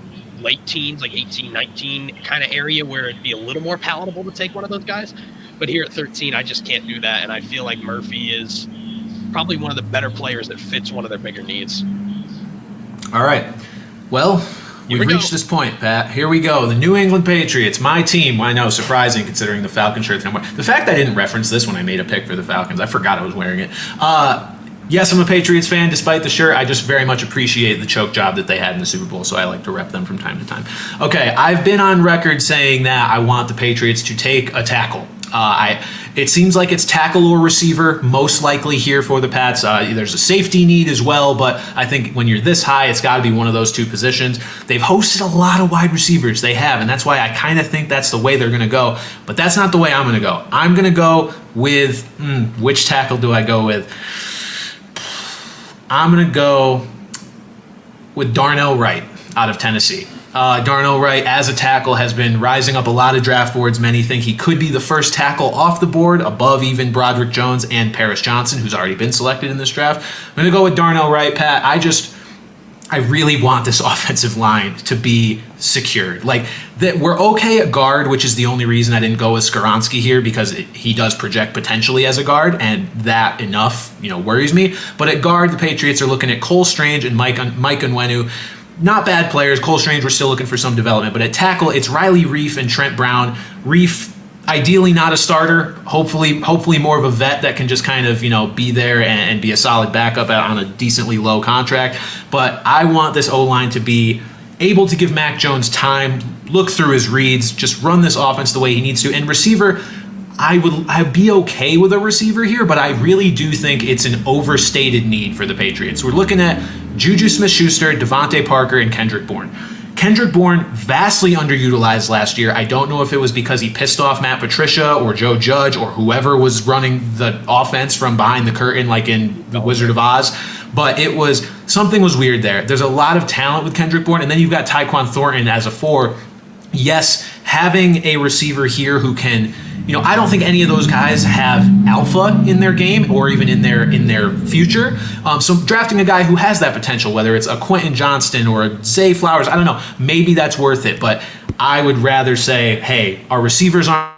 late teens, like 18, 19 kind of area where it'd be a little more palatable to take one of those guys. But here at 13, I just can't do that. And I feel like Murphy is probably one of the better players that fits one of their bigger needs. All right. Well, we've reached this point, Pat. Here we go. The New England Patriots, my team. I know, surprising considering the Falcon shirt that I'm wearing. The fact I didn't reference this when I made a pick for the Falcons, I forgot I was wearing it. Yes, I'm a Patriots fan despite the shirt. I just very much appreciate the choke job that they had in the Super Bowl, so I like to rep them from time to time. Okay, I've been on record saying that I want the Patriots to take a tackle. It seems like it's tackle or receiver, most likely here for the Pats. There's a safety need as well, but I think when you're this high, it's got to be one of those two positions. They've hosted a lot of wide receivers. They have, and that's why I kind of think that's the way they're going to go. But that's not the way I'm going to go. I'm going to go with, which tackle do I go with? I'm going to go with Darnell Wright out of Tennessee. Darnell Wright, as a tackle, has been rising up a lot of draft boards. Many think he could be the first tackle off the board, above even Broderick Jones and Paris Johnson, who's already been selected in this draft. I'm going to go with Darnell Wright, Pat. I really want this offensive line to be secured. Like, that we're okay at guard, which is the only reason I didn't go with Skoronski here, because he does project potentially as a guard, and that enough, worries me. But at guard, the Patriots are looking at Cole Strange and Mike Onwenu. Not bad players. Cole Strange, we're still looking for some development. But at tackle, it's Riley Reif and Trent Brown. Reif, ideally not a starter. Hopefully more of a vet that can just kind of, be there and be a solid backup on a decently low contract. But I want this O-line to be able to give Mac Jones time, look through his reads, just run this offense the way he needs to. And receiver, I'd be okay with a receiver here, but I really do think it's an overstated need for the Patriots. We're looking at Juju Smith-Schuster, Devontae Parker, and Kendrick Bourne. Kendrick Bourne, vastly underutilized last year. I don't know if it was because he pissed off Matt Patricia or Joe Judge or whoever was running the offense from behind the curtain like in The Wizard of Oz, but something was weird there. There's a lot of talent with Kendrick Bourne, and then you've got Tyquan Thornton as a 4. Yes, having a receiver here who can, I don't think any of those guys have alpha in their game or even in their future. So drafting a guy who has that potential, whether it's a Quentin Johnston or a Zay Flowers, I don't know, maybe that's worth it. But I would rather say, hey, our receivers aren't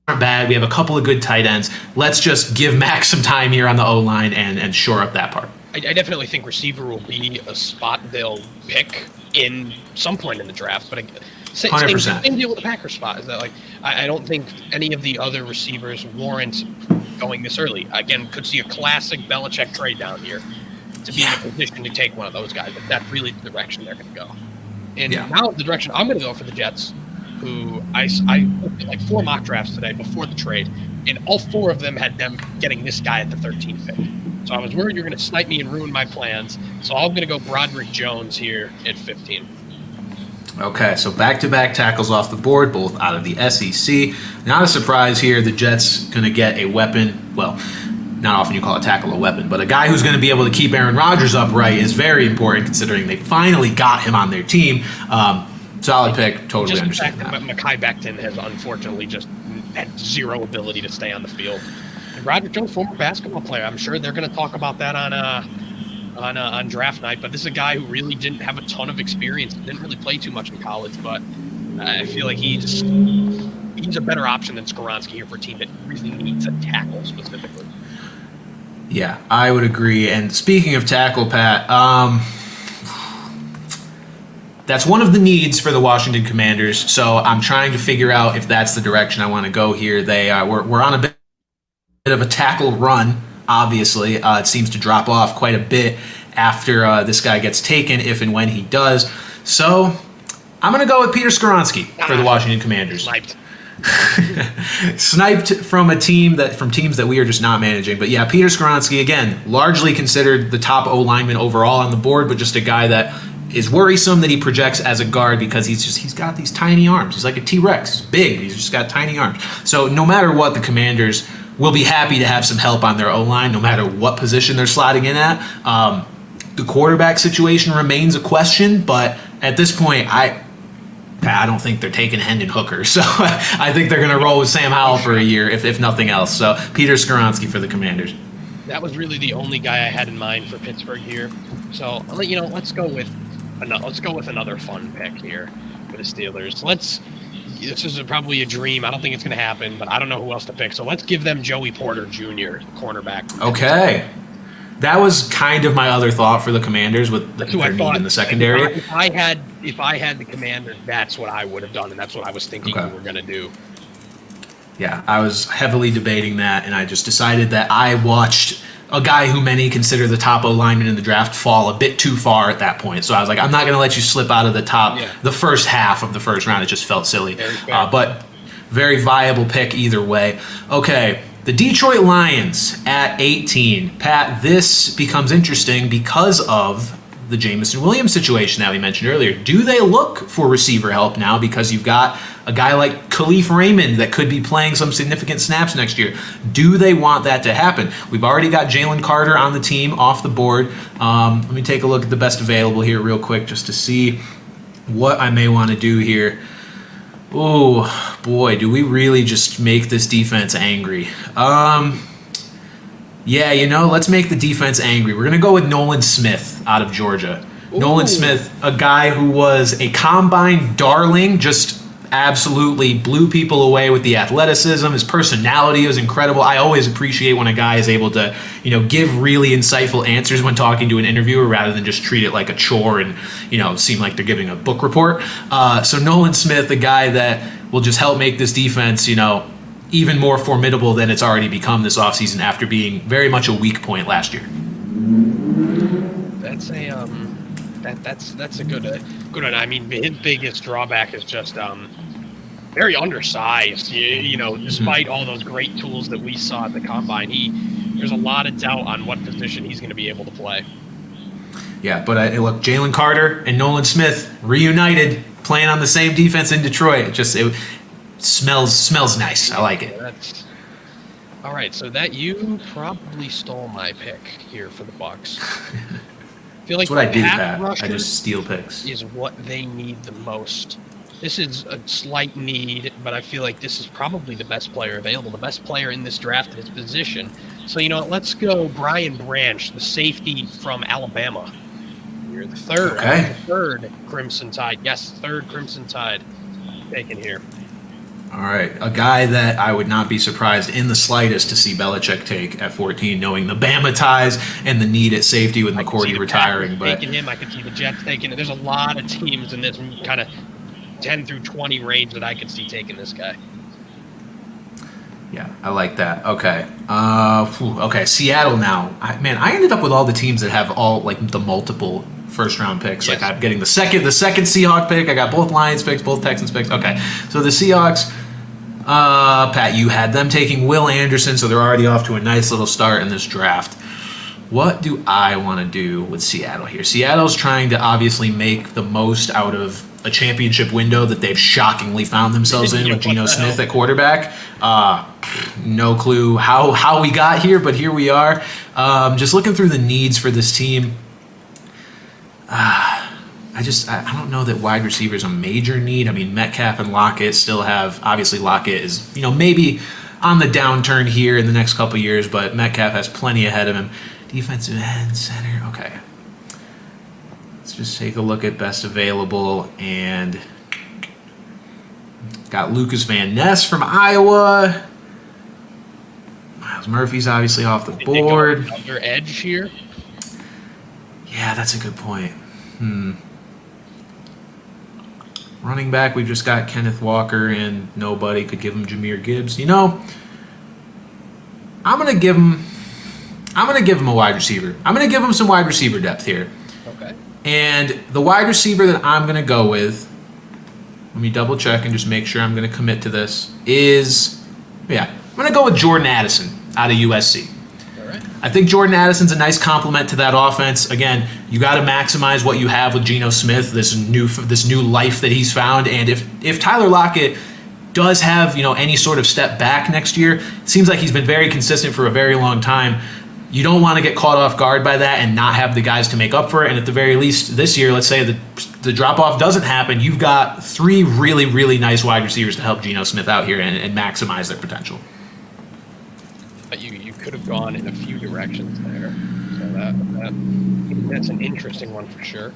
bad. We have a couple of good tight ends. Let's just give Max some time here on the O-line and shore up that part. I definitely think receiver will be a spot they'll pick in some point in the draft, but same deal with the Packers spot. Is that I don't think any of the other receivers warrant going this early. Again, could see a classic Belichick trade down here to be in a position to take one of those guys. But that's really the direction they're going to go. And now the direction I'm going to go for the Jets, who I looked at 4 mock drafts today before the trade, and all 4 of them had them getting this guy at the 13th pick. So I was worried you're going to snipe me and ruin my plans. So I'm going to go Broderick Jones here at 15. Okay, so back-to-back tackles off the board, both out of the SEC. Not a surprise here. The Jets going to get a weapon. Well, not often you call a tackle a weapon, but a guy who's going to be able to keep Aaron Rodgers upright is very important considering they finally got him on their team. Solid pick, totally just understand the fact that. Mekhi Becton has unfortunately just had zero ability to stay on the field. And Broderick Jones, former basketball player, I'm sure they're going to talk about that on draft night, but this is a guy who really didn't have a ton of experience, didn't really play too much in college, but I feel like he's a better option than Skoronski here for a team that really needs a tackle specifically. Yeah, I would agree. And speaking of tackle, Pat, that's one of the needs for the Washington Commanders. So I'm trying to figure out if that's the direction I want to go here. We're on a bit of a tackle run. Obviously, it seems to drop off quite a bit after this guy gets taken, if and when he does. So I'm going to go with Peter Skoronski for the Washington Commanders. Sniped from teams that we are just not managing. But yeah, Peter Skoronski, again, largely considered the top O lineman overall on the board, but just a guy that is worrisome that he projects as a guard because he's got these tiny arms. He's like a T-Rex. He's big, but he's just got tiny arms. So no matter what, the Commanders will be happy to have some help on their O-line, no matter what position they're slotting in at. The quarterback situation remains a question, but at this point, I don't think they're taking Hendon Hooker. So I think they're going to roll with Sam Howell for a year, if nothing else. So Peter Skoronski for the Commanders. That was really the only guy I had in mind for Pittsburgh here. So let's go with another fun pick here for the Steelers. This is probably a dream. I don't think it's going to happen, but I don't know who else to pick. So let's give them Joey Porter Jr., cornerback. Okay. That was kind of my other thought for the Commanders with their need in the secondary. If I had the Commanders, that's what I would have done, and that's what I was thinking we were going to do. Yeah, I was heavily debating that, and I just decided that I watched a guy who many consider the top O lineman in the draft fall a bit too far at that point. So I was like, I'm not going to let you slip out of the top, the first half of the first round. It just felt silly. But very viable pick either way. Okay, the Detroit Lions at 18. Pat, this becomes interesting because of the Jameson Williams situation that we mentioned earlier. Do they look for receiver help now because you've got a guy like Khalif Raymond that could be playing some significant snaps next year? Do they want that to happen? We've already got Jalen Carter on the team off the board. Let me take a look at the best available here real quick just to see what I may want to do here. Oh, boy, do we really just make this defense angry? Yeah, let's make the defense angry. We're going to go with Nolan Smith out of Georgia. Ooh. Nolan Smith, a guy who was a combine darling, just absolutely blew people away with the athleticism. His personality was incredible. I always appreciate when a guy is able to, give really insightful answers when talking to an interviewer rather than just treat it like a chore and, seem like they're giving a book report. So Nolan Smith, the guy that will just help make this defense, even more formidable than it's already become this offseason after being very much a weak point last year. That's a good one. I mean, his biggest drawback is just very undersized. Despite all those great tools that we saw at the combine, there's a lot of doubt on what position he's going to be able to play. Yeah, but look, Jalen Carter and Nolan Smith reunited, playing on the same defense in Detroit. It smells nice. I like it. All right, so that you probably stole my pick here for the Bucs. I feel like that's what I do, Pat. I just steal picks. Is what they need the most. This is a slight need, but I feel like this is probably the best player available, the best player in this draft at his position. So, let's go Brian Branch, the safety from Alabama. You're the third. Okay. The third Crimson Tide. Yes, third Crimson Tide taken here. All right, a guy that I would not be surprised in the slightest to see Belichick take at 14, knowing the Bama ties and the need at safety with McCourty retiring. But taking him, I could see the Jets taking it. There's a lot of teams in this kind of 10 through 20 range that I could see taking this guy. Yeah, I like that. Okay. Okay, Seattle now. I ended up with all the teams that have all the multiple first-round picks. Yes. I'm getting the second Seahawks pick. I got both Lions picks, both Texans picks. Okay, so the Seahawks, Pat, you had them taking Will Anderson, so they're already off to a nice little start in this draft. What do I want to do with Seattle here? Seattle's trying to obviously make the most out of a championship window that they've shockingly found themselves in with Geno Smith at quarterback. No clue how we got here, but here we are. Just looking through the needs for this team. I don't know that wide receiver is a major need. I mean, Metcalf and Lockett still have, obviously Lockett is, maybe on the downturn here in the next couple of years, but Metcalf has plenty ahead of him. Defensive end, center, okay. Let's just take a look at best available, and got Lucas Van Ness from Iowa. Miles Murphy's obviously off the board. Another edge here. Yeah, that's a good point. Running back, we've just got Kenneth Walker, and nobody could give him Jahmyr Gibbs. I'm gonna give him a wide receiver. I'm gonna give him some wide receiver depth here. Okay. And the wide receiver that I'm gonna go with, let me double check and just make sure I'm gonna commit to this, I'm gonna go with Jordan Addison out of USC. I think Jordan Addison's a nice complement to that offense. Again, you got to maximize what you have with Geno Smith, this new life that he's found. And if Tyler Lockett does have any sort of step back next year, it seems like he's been very consistent for a very long time. You don't want to get caught off guard by that and not have the guys to make up for it. And at the very least, this year, let's say the drop-off doesn't happen, you've got 3 really, really nice wide receivers to help Geno Smith out here and maximize their potential. You could have gone in a few directions there. So that's an interesting one for sure.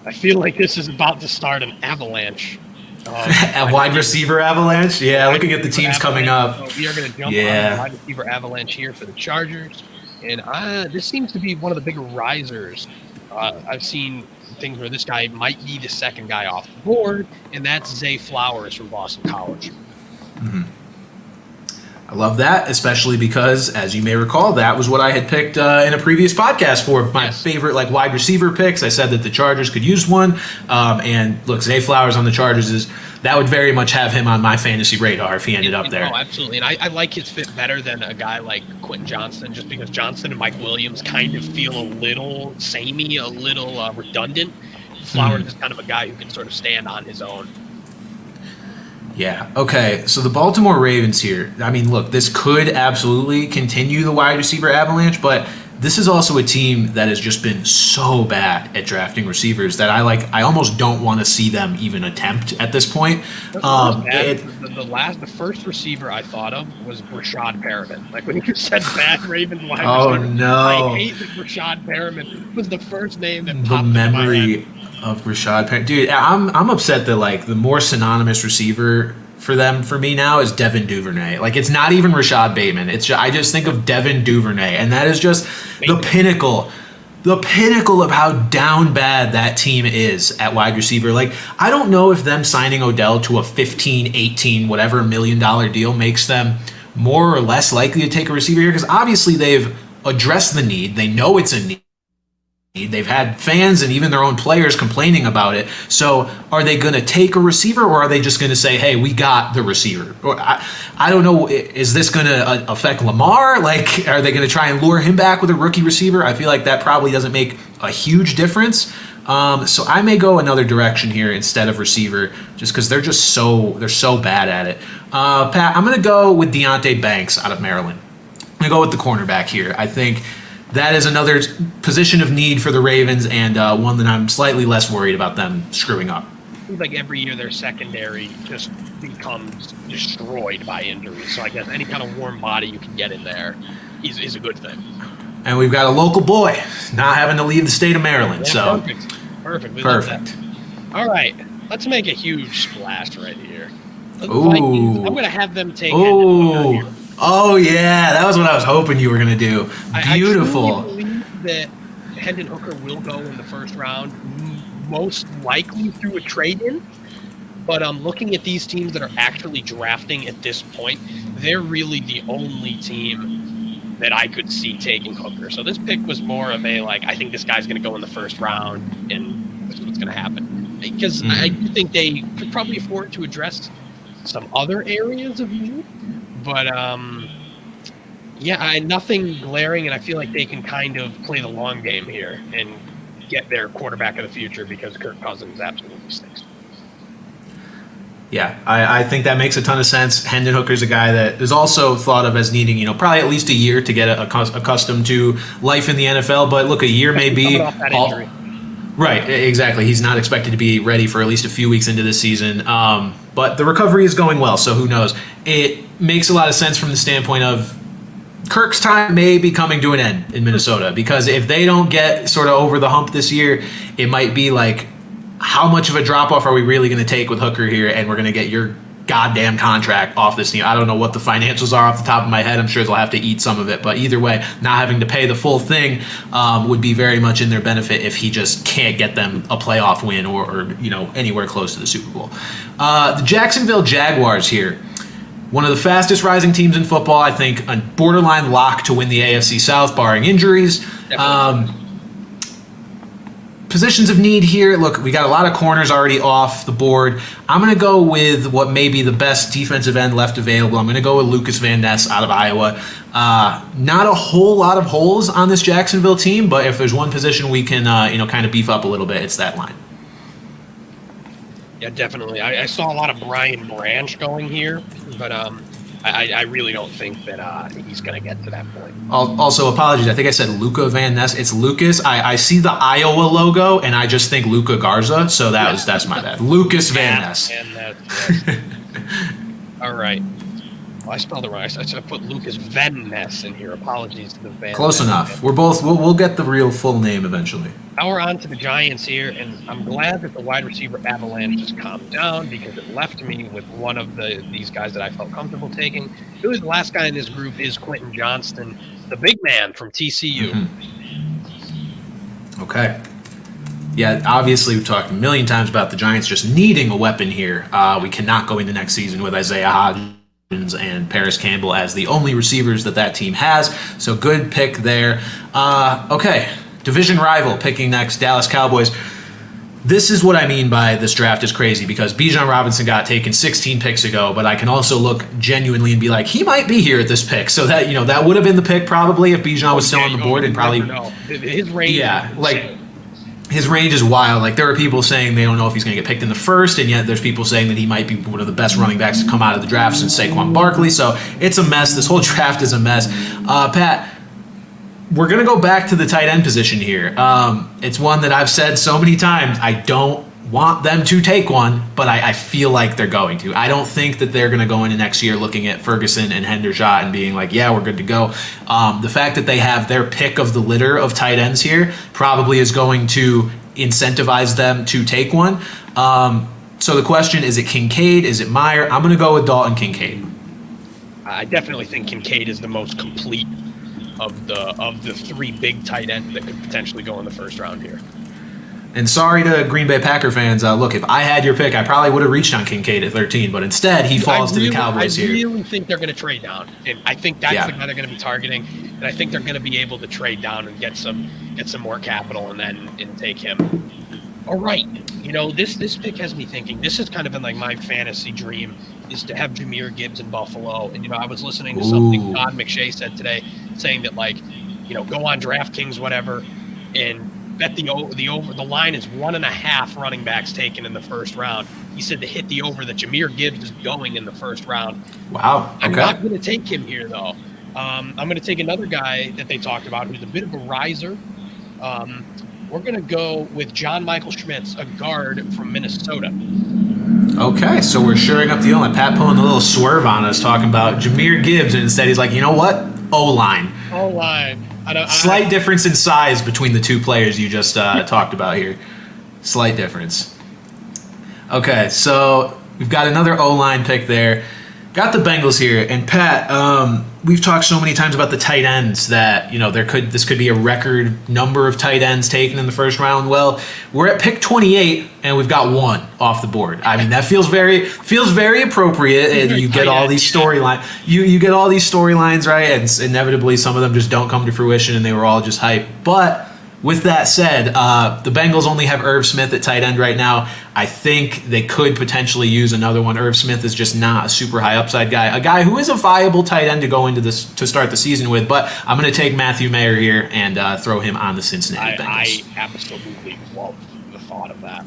I feel like this is about to start an avalanche. A wide receiver avalanche? Yeah, looking at the teams coming up. So we are going to jump on the wide receiver avalanche here for the Chargers. And this seems to be one of the bigger risers. I've seen things where this guy might be the second guy off the board, and that's Zay Flowers from Boston College. Mm-hmm. I love that, especially because, as you may recall, that was what I had picked in a previous podcast for my favorite wide receiver picks. I said that the Chargers could use one, and look, Zay Flowers on the Chargers that would very much have him on my fantasy radar if he ended up there. Oh, absolutely, and I like his fit better than a guy like Quentin Johnston, just because Johnston and Mike Williams kind of feel a little samey, a little redundant. Flowers is kind of a guy who can sort of stand on his own. Yeah. Okay. So the Baltimore Ravens here. I mean, look, this could absolutely continue the wide receiver avalanche, but this is also a team that has just been so bad at drafting receivers that I almost don't want to see them even attempt at this point. The first receiver I thought of was Rashad Perriman. Like when you said bad Ravens wide receiver. Oh no! I hate that Rashad Perriman was the first name that popped into my head. Of Rashad Perriman. Dude, I'm upset that the more synonymous receiver for me now is Devin Duvernay. It's not even Rashad Bateman. I just think of Devin Duvernay, and that is just the pinnacle of how down bad that team is at wide receiver. I don't know if them signing Odell to a 15, 18, whatever $1 million deal makes them more or less likely to take a receiver here, because obviously they've addressed the need. They know it's a need. They've had fans and even their own players complaining about it. So are they going to take a receiver, or are they just going to say, hey, we got the receiver? Or I don't know. Is this going to affect Lamar? Are they going to try and lure him back with a rookie receiver? I feel like that probably doesn't make a huge difference. So I may go another direction here instead of receiver, just because they're so bad at it. Pat, I'm going to go with Deonte Banks out of Maryland. I'm going to go with the cornerback here. I think that is another position of need for the Ravens, and one that I'm slightly less worried about them screwing up. It seems like every year their secondary just becomes destroyed by injuries. So I guess any kind of warm body you can get in there is a good thing. And we've got a local boy not having to leave the state of Maryland. Yeah, so perfect. All right, let's make a huge splash right here. Ooh. I'm going to have them take. Oh, yeah. That was what I was hoping you were going to do. Beautiful. I truly believe that Hendon Hooker will go in the first round, most likely through a trade-in. But looking at these teams that are actually drafting at this point, they're really the only team that I could see taking Hooker. So this pick was more of I think this guy's going to go in the first round, and this is what's going to happen. Because I do think they could probably afford to address some other areas of need. But, nothing glaring, and I feel like they can kind of play the long game here and get their quarterback of the future, because Kirk Cousins absolutely stinks. Yeah, I think that makes a ton of sense. Hendon Hooker's a guy that is also thought of as needing, probably at least a year to get accustomed to life in the NFL. But look, a year may be off that injury. Right, exactly. He's not expected to be ready for at least a few weeks into this season. But the recovery is going well, so who knows? It makes a lot of sense from the standpoint of Kirk's time may be coming to an end in Minnesota, because if they don't get sort of over the hump this year, it might be how much of a drop-off are we really going to take with Hooker here, and we're going to get your goddamn contract off this team. I don't know what the financials are off the top of my head. I'm sure they'll have to eat some of it. But either way, not having to pay the full thing would be very much in their benefit if he just can't get them a playoff win or anywhere close to the Super Bowl. The Jacksonville Jaguars here. One of the fastest rising teams in football. I think a borderline lock to win the AFC South, barring injuries. Positions of need here. Look, we got a lot of corners already off the board. I'm going to go with what may be the best defensive end left available. I'm going to go with Lucas Van Ness out of Iowa. Not a whole lot of holes on this Jacksonville team, but if there's one position we can, kind of beef up a little bit, it's that line. Yeah, definitely. I saw a lot of Brian Branch going here, but I really don't think that he's going to get to that point. Also, apologies. I think I said Luca Van Ness. It's Lucas. I see the Iowa logo, and I just think Luca Garza, so that's my bad. Lucas Van Ness. All right. Well, I spelled it wrong. I put Lucas Van Ness in here. Apologies to the Van. Close enough. We'll get the real full name eventually. Now we're on to the Giants here, and I'm glad that the wide receiver avalanche just calmed down because it left me with one of these guys that I felt comfortable taking. Really, the last guy in this group is Quentin Johnston, the big man from TCU. Mm-hmm. Okay. Yeah, obviously we've talked a million times about the Giants just needing a weapon here. We cannot go into next season with Isaiah Hodgins and Paris Campbell as the only receivers that team has. So good pick there. Okay. Division rival picking next, Dallas Cowboys. This is what I mean by this draft is crazy because Bijan Robinson got taken 16 picks ago, but I can also look genuinely and be like, he might be here at this pick. So that that would have been the pick probably if Bijan was still on the board and probably his range. Yeah, his range is wild. Like there are people saying they don't know if he's going to get picked in the first, and yet there's people saying that he might be one of the best running backs to come out of the draft since Saquon Barkley. So it's a mess. This whole draft is a mess. Pat, we're going to go back to the tight end position here. It's one that I've said so many times. I don't want them to take one, but I feel like they're going to. I don't think that they're going to go into next year looking at Ferguson and Hendershot and being like, yeah, we're good to go. The fact that they have their pick of the litter of tight ends here probably is going to incentivize them to take one. So the question, is it Kincaid? Is it Meyer? I'm going to go with Dalton Kincaid. I definitely think Kincaid is the most complete of the three big tight ends that could potentially go in the first round here. And sorry to Green Bay Packer fans. Look, if I had your pick, I probably would have reached on Kincaid at 13, but instead he falls to the Cowboys here. I really think they're going to trade down, and I think that's the guy they're going to be targeting. And I think they're going to be able to trade down and get some more capital and take him. All right, this pick has me thinking. This has kind of been like my fantasy dream is to have Jahmyr Gibbs in Buffalo. And I was listening to something Todd McShay said today, saying that go on DraftKings, whatever, and bet the over. The line is 1.5 running backs taken in the first round. He said to hit the over that Jahmyr Gibbs is going in the first round. Wow. Okay. I'm not going to take him here though. I'm going to take another guy that they talked about who's a bit of a riser. We're going to go with John Michael Schmitz, a guard from Minnesota. Okay, so we're shoring up the O-line. Pat pulling a little swerve on us, talking about Jahmyr Gibbs, and instead he's like, you know what? O-line. O-line. Slight difference in size between the two players you just talked about here. Slight difference. Okay, so we've got another O-line pick there. Got the Bengals here, and Pat, we've talked so many times about the tight ends that this could be a record number of tight ends taken in the first round. Well, we're at pick 28, and we've got one off the board. I mean, that feels very appropriate, and you get all these storylines. You get all these storylines, right? And inevitably, some of them just don't come to fruition, and they were all just hype. But with that said, the Bengals only have Irv Smith at tight end right now. I think they could potentially use another one. Irv Smith is just not a super high upside guy, a guy who is a viable tight end to go into this to start the season with. But I'm going to take Matthew Mayer here and throw him on the Cincinnati Bengals. I absolutely love the thought of that.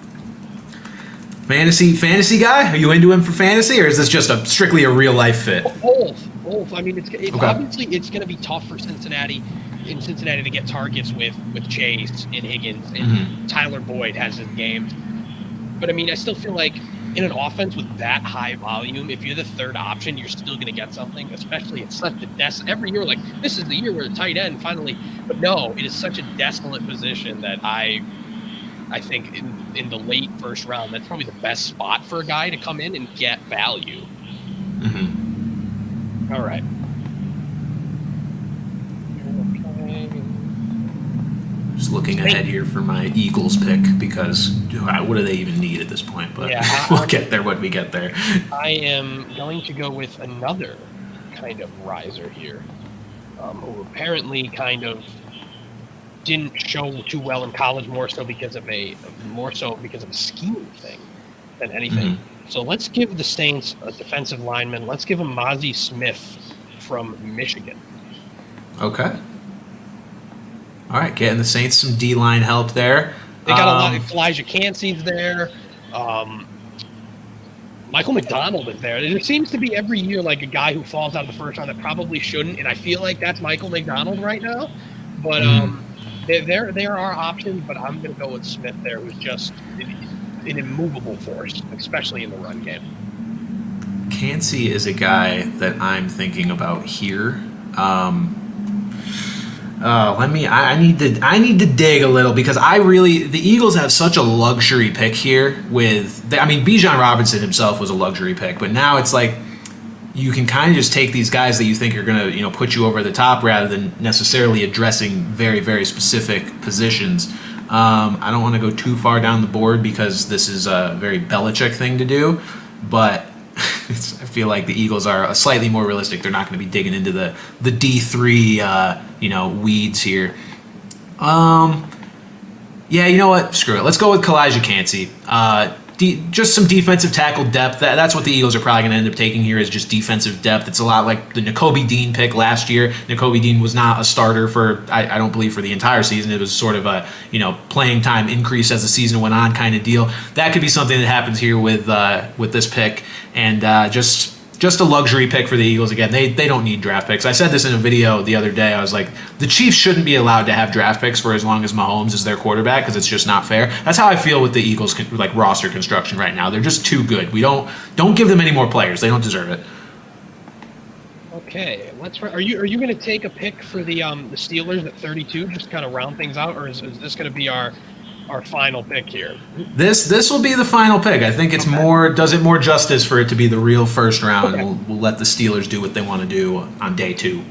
Fantasy guy? Are you into him for fantasy, or is this just strictly a real life fit? Both. I mean, it's okay. Obviously it's going to be tough for Cincinnati to get targets with Chase and Higgins, and Tyler Boyd has his games. But I mean, I still feel like in an offense with that high volume, if you're the third option, you're still going to get something, especially it's such a every year, like this is the year where the tight end finally, but no, it is such a desolate position that I think in the late first round, that's probably the best spot for a guy to come in and get value. Mm-hmm. All right. Just looking ahead here for my Eagles pick because what do they even need at this point? But Yeah, we'll get there when we get there. I am going to go with another kind of riser here, who apparently kind of didn't show too well in college, more so because of a scheme thing than anything. Mm-hmm. So let's give the Saints a defensive lineman. Let's give him Mozzie Smith from Michigan. Okay. All right, getting the Saints some D-line help there. They got a lot of Elijah Cansey's there. Michael McDonald is there. There seems to be every year like a guy who falls out of the first round that probably shouldn't, and I feel like that's Michael McDonald right now. But there are options, but I'm going to go with Smith there, who's just an immovable force, especially in the run game. Cansey is a guy that I'm thinking about here. I need to dig a little because the Eagles have such a luxury pick here Bijan Robinson himself was a luxury pick, but now it's like you can kind of just take these guys that you think are going to, put you over the top rather than necessarily addressing very, very specific positions. I don't want to go too far down the board because this is a very Belichick thing to do, but I feel like the Eagles are slightly more realistic. They're not going to be digging into the D3, weeds here. Yeah, you know what? Screw it. Let's go with Elijah Cansey. Just some defensive tackle depth. That's what the Eagles are probably going to end up taking here is just defensive depth. It's a lot like the Nakobe Dean pick last year. Nakobe Dean was not a starter for, I don't believe, for the entire season. It was sort of a, playing time increase as the season went on kind of deal. That could be something that happens here with this pick. And just a luxury pick for the Eagles. Again, they don't need draft picks. I said this in a video the other day. I was like, the Chiefs shouldn't be allowed to have draft picks for as long as Mahomes is their quarterback because it's just not fair. That's how I feel with the Eagles roster construction right now. They're just too good. We don't give them any more players. They don't deserve it. Okay, are you going to take a pick for the Steelers at 32, just kind of round things out, or is this going to be our final pick here? This will be the final pick. I think it's does it more justice for it to be the real first round. Okay. We'll let the Steelers do what they want to do on day 2. All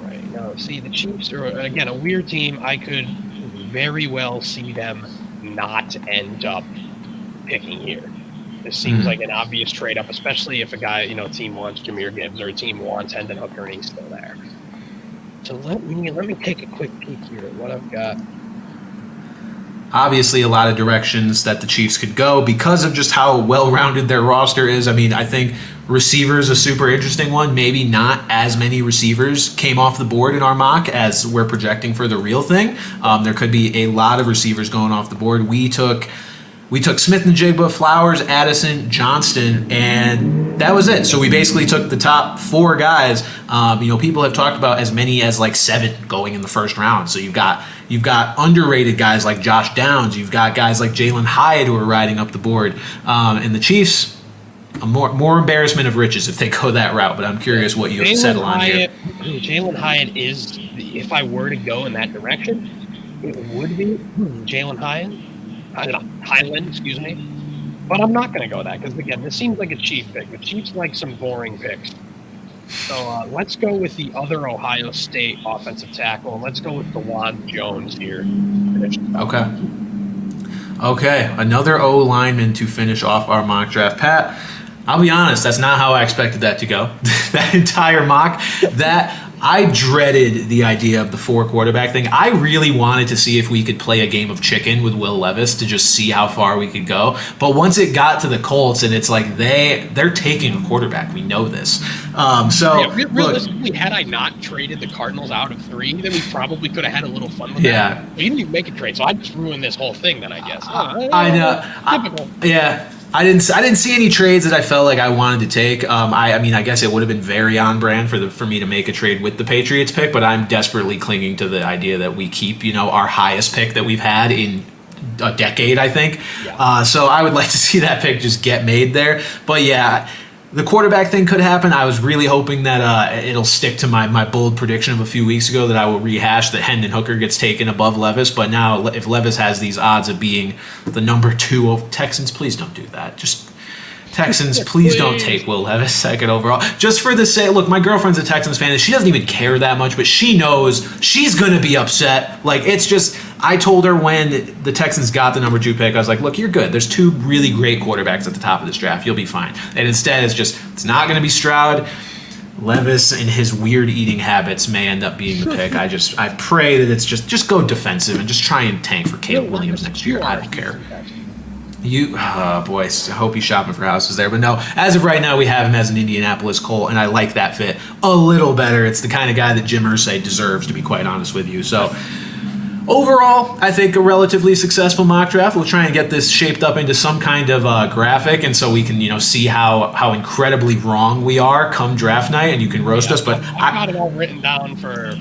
right. Now, see, the Chiefs are, again, a weird team. I could very well see them not end up picking here. This seems like an obvious trade up, especially if a guy, team wants Jahmyr Gibbs or a team wants Hendon Hooker and he's still there. So let me take a quick peek here at what I've got. Obviously, a lot of directions that the Chiefs could go because of just how well-rounded their roster is. I mean, I think receivers a super interesting one. Maybe not as many receivers came off the board in our mock as we're projecting for the real thing. There could be a lot of receivers going off the board. We took Smith-Njigba, Flowers, Addison, Johnston, and that was it. So we basically took the top 4 guys. People have talked about as many as 7 going in the first round. So you've got underrated guys like Josh Downs. You've got guys like Jalen Hyatt who are riding up the board. And the Chiefs, more embarrassment of riches if they go that route. But I'm curious what you have to settle on here. Jalen Hyatt is, if I were to go in that direction, it would be Jalen Hyatt. Highland, excuse me. But I'm not going to go that because, again, this seems like a Chief pick. The Chiefs like some boring picks. So let's go with the other Ohio State offensive tackle, and let's go with DeJuan Jones here. Okay, another O lineman to finish off our mock draft. Pat, I'll be honest, that's not how I expected that to go. That entire mock, I dreaded the idea of the 4 quarterback thing. I really wanted to see if we could play a game of chicken with Will Levis to just see how far we could go. But once it got to the Colts, and it's like they're taking a quarterback. We know this. Realistically, had I not traded the Cardinals out of 3, then we probably could have had a little fun with that. But you didn't even make a trade, so I just ruined this whole thing then, I guess. I know. Typical. I didn't see any trades that I felt like I wanted to take. I guess it would have been very on brand for me to make a trade with the Patriots pick, but I'm desperately clinging to the idea that we keep, our highest pick that we've had in a decade, I think. Yeah. So I would like to see that pick just get made there. But yeah, the quarterback thing could happen. I was really hoping that it'll stick to my bold prediction of a few weeks ago that I will rehash that Hendon Hooker gets taken above Levis. But now if Levis has these odds of being the number 2 of Texans, please don't do that. Just Texans, please don't take Will Levis second overall. Just for the sake, look, my girlfriend's a Texans fan, and she doesn't even care that much, but she knows she's going to be upset. Like, it's just, I told her when the Texans got the number 2 pick, I was like, look, you're good. There's 2 really great quarterbacks at the top of this draft. You'll be fine. And instead, it's not going to be Stroud. Levis and his weird eating habits may end up being the pick. I pray that it's just go defensive and just try and tank for Caleb Williams next year. I don't care. Oh boy, I hope he's shopping for houses there. But no, as of right now, we have him as an Indianapolis Colt, and I like that fit a little better. It's the kind of guy that Jim Irsay deserves, to be quite honest with you. So overall, I think a relatively successful mock draft. We'll try and get this shaped up into some kind of graphic, and so we can see how incredibly wrong we are come draft night, and you can roast us. But I got it all written down for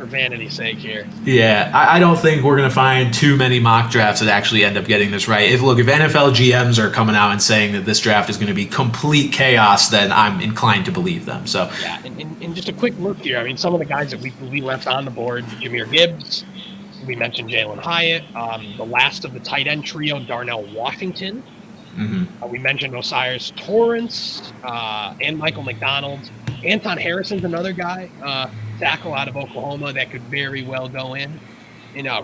vanity's sake here. Yeah, I don't think we're going to find too many mock drafts that actually end up getting this right. If NFL GMs are coming out and saying that this draft is going to be complete chaos, then I'm inclined to believe them. So yeah, and just a quick look here. I mean, some of the guys that we left on the board: Jahmyr Gibbs. We mentioned Jalen Hyatt. The last of the tight end trio, Darnell Washington. Mm-hmm. We mentioned Osiris Torrance and Michael McDonald. Anton Harrison's another guy, tackle out of Oklahoma that could very well go in.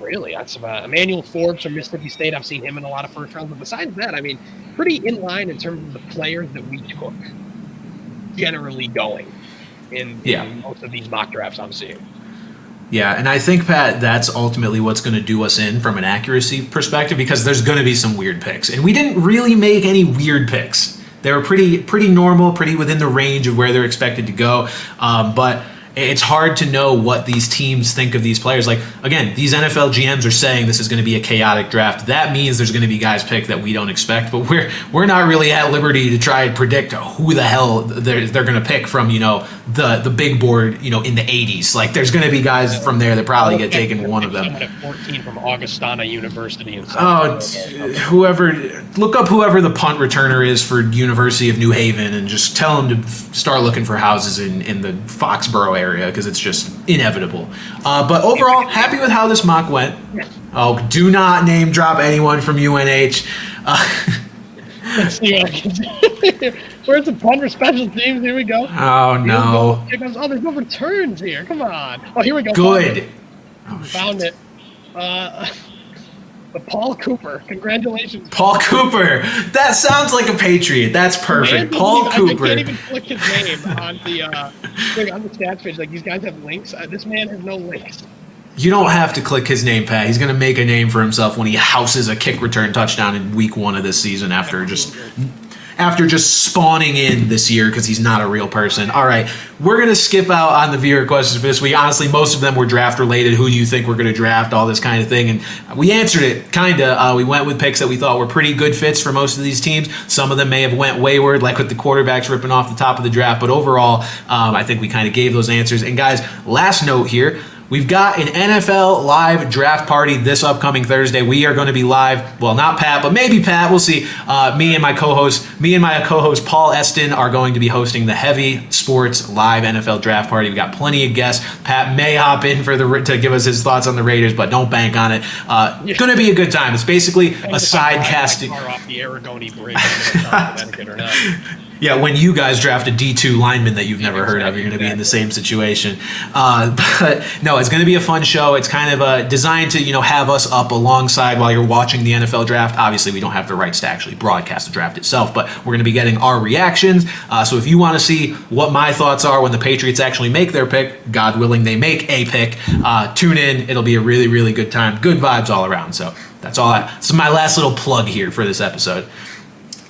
Really, that's Emmanuel Forbes from Mississippi State. I've seen him in a lot of first rounds. But besides that, I mean, pretty in line in terms of the players that we took generally going in most of these mock drafts I'm seeing. Yeah, and I think, Pat, that's ultimately what's going to do us in from an accuracy perspective, because there's going to be some weird picks. And we didn't really make any weird picks. They were pretty normal, pretty within the range of where they're expected to go. But it's hard to know what these teams think of these players. Like, again, these NFL GMs are saying this is going to be a chaotic draft. That means there's going to be guys picked that we don't expect, but we're not really at liberty to try and predict who the hell they're going to pick from, the big board, in the 80s. Like, there's going to be guys from there that probably get taken, one of them. At 14 from Augustana University in look up whoever the punt returner is for University of New Haven and just tell them to start looking for houses in the Foxborough area, because it's just inevitable. But overall, happy with how this mock went. Oh, do not name drop anyone from UNH. Where's the punt for special teams? Here we go. Oh, no. There's no returns here. Come on. Oh, here we go. Good. Found it. But Paul Cooper. Congratulations. Paul Cooper. That sounds like a Patriot. That's perfect. Paul Cooper. I can't even click his name on the stats page. Like, these guys have links. This man has no links. You don't have to click his name, Pat. He's going to make a name for himself when he houses a kick return touchdown in week 1 of this season after just spawning in this year, because he's not a real person. All right, we're going to skip out on the viewer questions for this week. Honestly, most of them were draft related. Who do you think we're going to draft? All this kind of thing. And we answered it, kind of. We went with picks that we thought were pretty good fits for most of these teams. Some of them may have went wayward, like with the quarterbacks ripping off the top of the draft. But overall, I think we kind of gave those answers. And guys, last note here. We've got an NFL live draft party this upcoming Thursday. We are going to be live. Well, not Pat, but maybe Pat. We'll see. Me and my co-host Paul Eston are going to be hosting the Heavy Sports live NFL draft party. We got plenty of guests. Pat may hop in to give us his thoughts on the Raiders, but don't bank on it. It's going to be a good time. It's basically a side casting. Off the Aragoni Bridge in Connecticut or not. Yeah, when you guys draft a D2 lineman that you've never heard of, you're going to be in the same situation. But no, it's going to be a fun show. It's kind of designed to, have us up alongside while you're watching the NFL draft. Obviously, we don't have the rights to actually broadcast the draft itself, but we're going to be getting our reactions. So if you want to see what my thoughts are when the Patriots actually make their pick, God willing they make a pick, tune in. It'll be a really, really good time. Good vibes all around. So that's all. This is my last little plug here for this episode.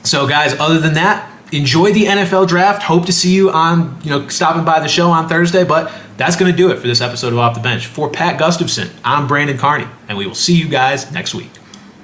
So guys, other than that, enjoy the NFL draft. Hope to see you on, stopping by the show on Thursday. But that's going to do it for this episode of Off the Bench. For Pat Gustafson, I'm Brandon Carney, and we will see you guys next week.